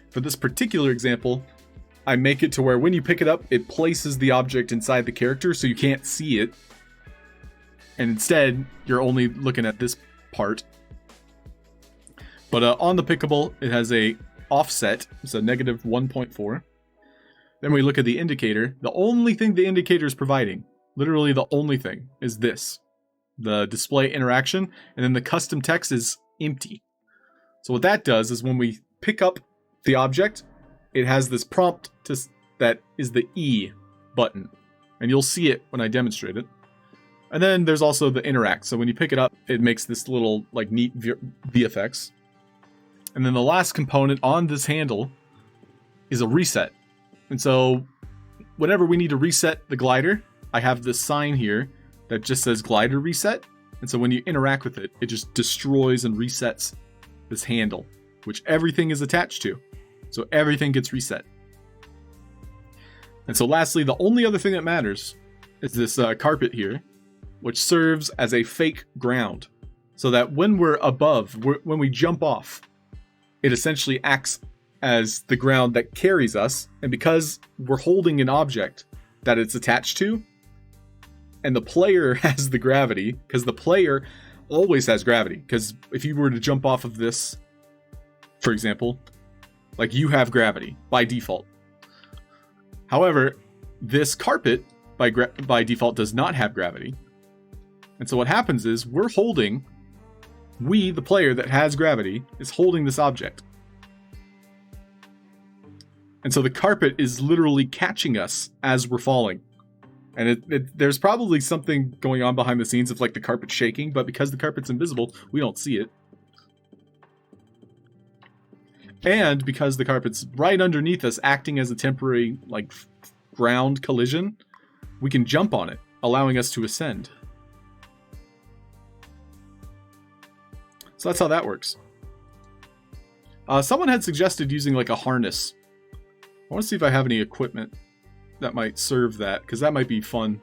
For this particular example, I make it to where when you pick it up, it places the object inside the character so you can't see it. And instead, you're only looking at this part. But on the pickable, it has a offset, so negative 1.4. Then we look at the indicator. The only thing the indicator is providing, literally the only thing, is this. The display interaction, and then the custom text is empty. So what that does is when we pick up the object, it has this prompt that is the E button. And you'll see it when I demonstrate it. And then there's also the interact. So when you pick it up, it makes this little like neat VFX. And then the last component on this handle is a reset. And so whenever we need to reset the glider, I have this sign here that just says glider reset. And so when you interact with it, it just destroys and resets this handle, which everything is attached to. So everything gets reset. And so lastly, the only other thing that matters is this carpet here, which serves as a fake ground. So that when we're above, when we jump off, it essentially acts as the ground that carries us. And because we're holding an object that it's attached to, and the player has the gravity, because the player always has gravity. Because if you were to jump off of this, for example, like you have gravity by default. However, this carpet by default does not have gravity. And so what happens is we, the player that has gravity, is holding this object. And so the carpet is literally catching us as we're falling. And there's probably something going on behind the scenes of like the carpet shaking, but because the carpet's invisible, we don't see it. And because the carpet's right underneath us, acting as a temporary like ground collision, we can jump on it, allowing us to ascend. So that's how that works. Someone had suggested using like a harness I want to see if I have any equipment that might serve that, because that might be fun.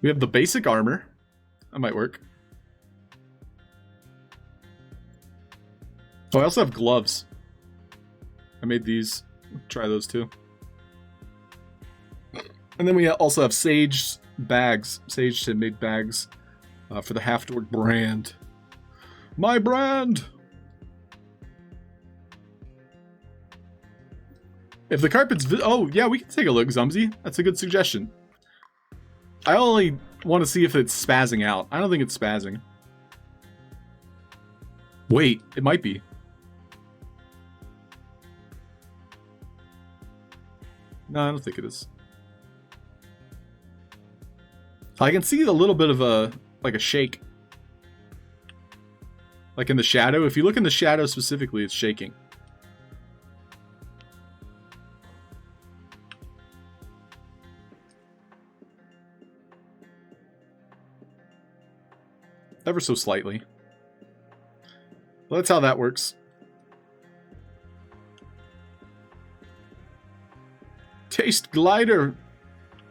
We have the basic armor. That might work. Oh, I also have gloves. I made these. Try those too. And then we also have sage bags. Sage had made bags for the Halfd0rk brand. My brand! If the carpet's... oh, yeah, we can take a look, Zumsy. That's a good suggestion. I only want to see if it's spazzing out. I don't think it's spazzing. Wait, it might be. No, I don't think it is. I can see a little bit of a, like a shake. Like in the shadow. If you look in the shadow specifically, it's shaking. Ever so slightly. Well, that's how that works. Taste glider,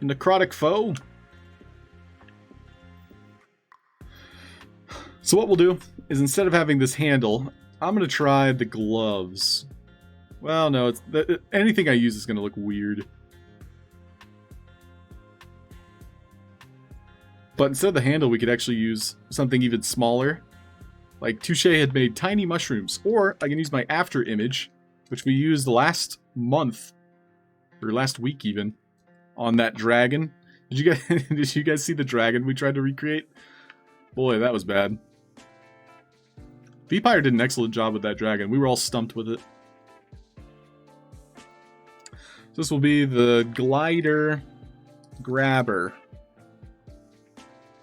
necrotic foe. So what we'll do is instead of having this handle, I'm going to try the gloves. Well, no, it's anything I use is going to look weird. But instead of the handle, we could actually use something even smaller. Like Touche had made tiny mushrooms. Or I can use my after image, which we used last month, or last week even, on that dragon. Did you guys see the dragon we tried to recreate? Boy, that was bad. Vpire did an excellent job with that dragon. We were all stumped with it. So this will be the glider grabber.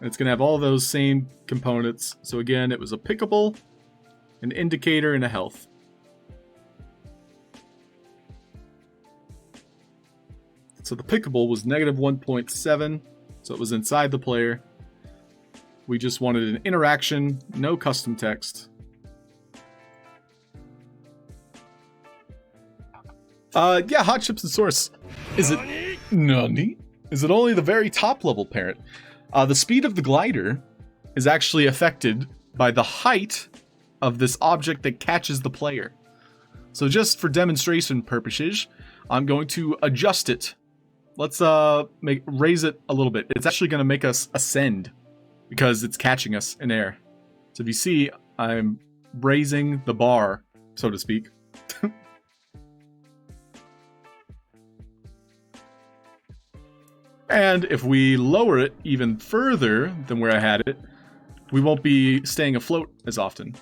It's going to have all those same components. So again, it was a pickable, an indicator, and a health. So the pickable was negative 1.7, so it was inside the player. We just wanted an interaction, no custom text. Yeah, Hot Chips and Source. Is it... Nani? Is it only the very top level parent? The speed of the glider is actually affected by the height of this object that catches the player. So just for demonstration purposes, I'm going to adjust it. Let's raise it a little bit. It's actually going to make us ascend because it's catching us in air. So if you see, I'm raising the bar, so to speak. And if we lower it even further than where I had it, we won't be staying afloat as often.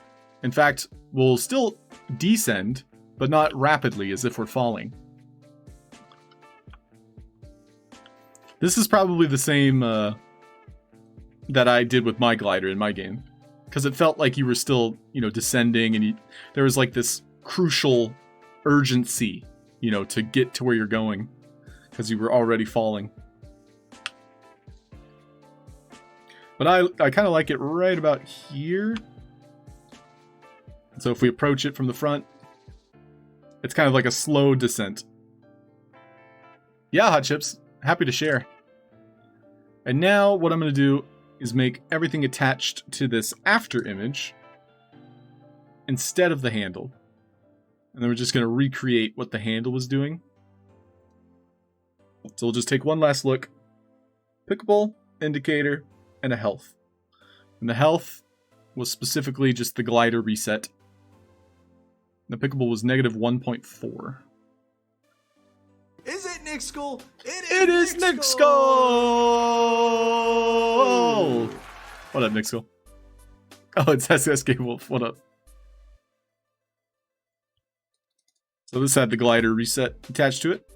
In fact, we'll still descend, but not rapidly as if we're falling. This is probably the same that I did with my glider in my game. Because it felt like you were still, descending, and there was like this crucial urgency, to get to where you're going. Because you were already falling. But I kind of like it right about here. So if we approach it from the front, it's kind of like a slow descent. Yeah, Hot Chips. Happy to share. And now what I'm going to do is make everything attached to this after image instead of the handle. And then we're just going to recreate what the handle was doing. So we'll just take one last look. Pickable, indicator, and a health. And the health was specifically just the glider reset. The pickable was negative 1.4. Is it Nick Skull? It is Nick Skull! What up, Nick Skull? Oh, it's SSK Wolf. What up? So this had the glider reset attached to it.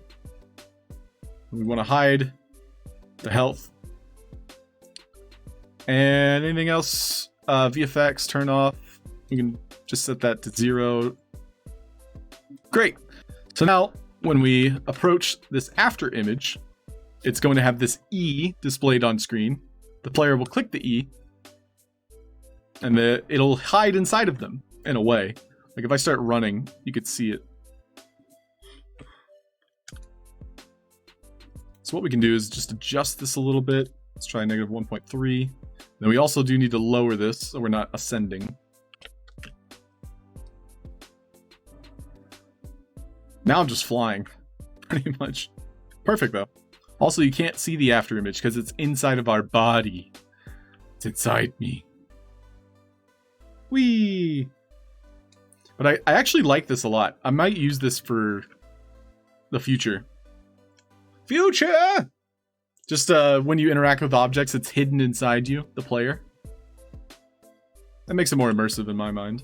We want to hide the health. And anything else? VFX, turn off. You can just set that to 0. Great. So now, when we approach this after image, it's going to have this E displayed on screen. The player will click the E, and it'll hide inside of them, in a way. Like if I start running, you could see it. So what we can do is just adjust this a little bit. Let's try negative 1.3. Then we also do need to lower this so we're not ascending. Now I'm just flying, pretty much. Perfect though. Also, you can't see the after image because it's inside of our body. It's inside me. Whee! But I actually like this a lot. I might use this for the future. Future! Just when you interact with objects, it's hidden inside you, the player. That makes it more immersive in my mind.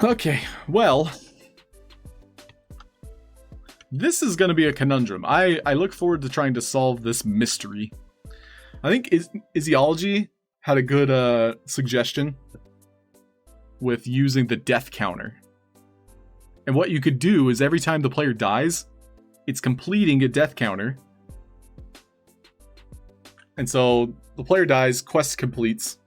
Okay, well, this is going to be a conundrum. I look forward to trying to solve this mystery. I think Isiology had a good suggestion with using the death counter. And what you could do is every time the player dies, it's completing a death counter. And so the player dies, quest completes.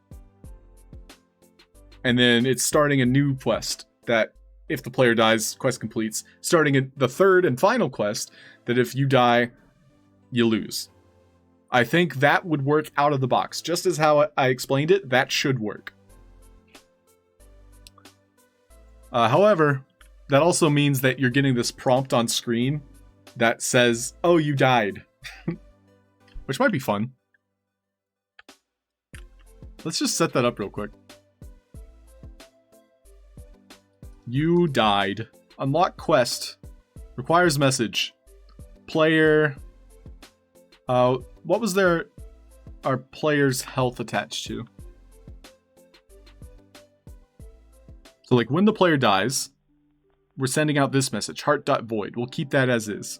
And then it's starting a new quest that if the player dies, quest completes. Starting the third and final quest that if you die, you lose. I think that would work out of the box. Just as how I explained it, that should work. However, that also means that you're getting this prompt on screen that says, oh, you died. Which might be fun. Let's just set that up real quick. You died. Unlock quest. Requires message. Player. What was our player's health attached to? So like when the player dies, we're sending out this message, heart.void. We'll keep that as is.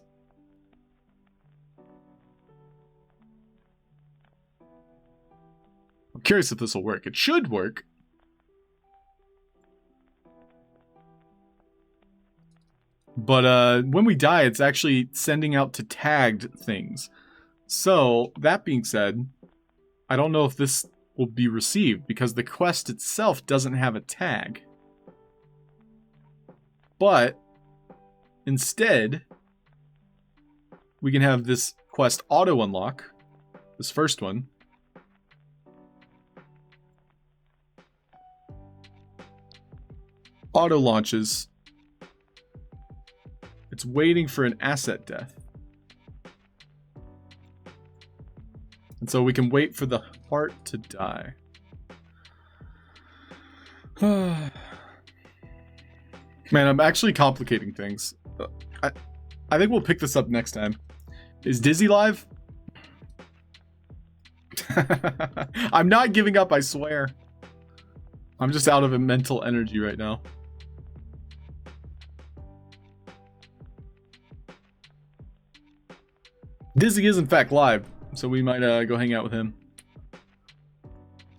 I'm curious if this will work. It should work. But when we die, it's actually sending out to tagged things. So, that being said, I don't know if this will be received because the quest itself doesn't have a tag. But instead, we can have this quest auto unlock, this first one. Auto launches. It's waiting for an asset death. And so we can wait for the heart to die. Man, I'm actually complicating things. I think we'll pick this up next time. Is Dizzy live? I'm not giving up, I swear. I'm just out of mental energy right now. Dizzy is in fact live, so we might go hang out with him.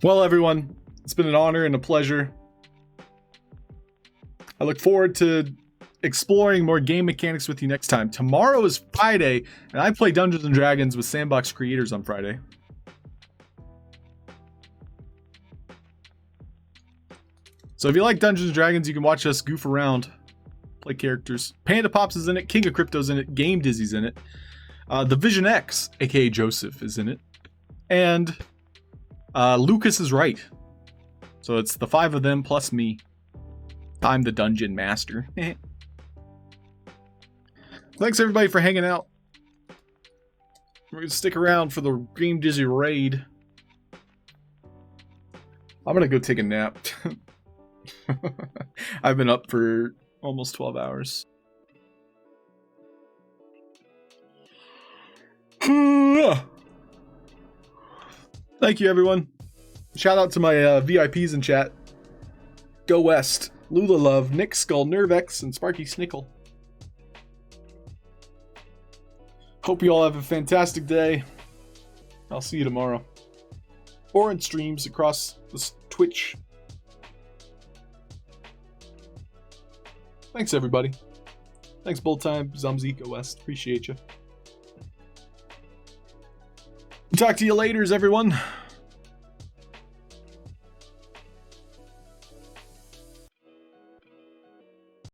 Well, everyone, it's been an honor and a pleasure. I look forward to exploring more game mechanics with you next time. Tomorrow is Friday, and I play Dungeons & Dragons with Sandbox creators on Friday. So if you like Dungeons & Dragons, you can watch us goof around, play characters. Panda Pops is in it, King of Crypto's in it, Game Dizzy's in it. The Vision X, aka Joseph, is in it. And Lucas is right. So it's the 5 of them plus me. I'm the dungeon master. Thanks everybody for hanging out. We're gonna stick around for the Game Dizzy raid. I'm gonna go take a nap. I've been up for almost 12 hours. Thank you, everyone. Shout out to my VIPs in chat. Go West, Lula Love, Nick Skull, Nervex, and Sparky Snickle. Hope you all have a fantastic day. I'll see you tomorrow. Or in streams across this Twitch. Thanks, everybody. Thanks, Bold Time, Zumzy, Go West. Appreciate you. Talk to you later, everyone.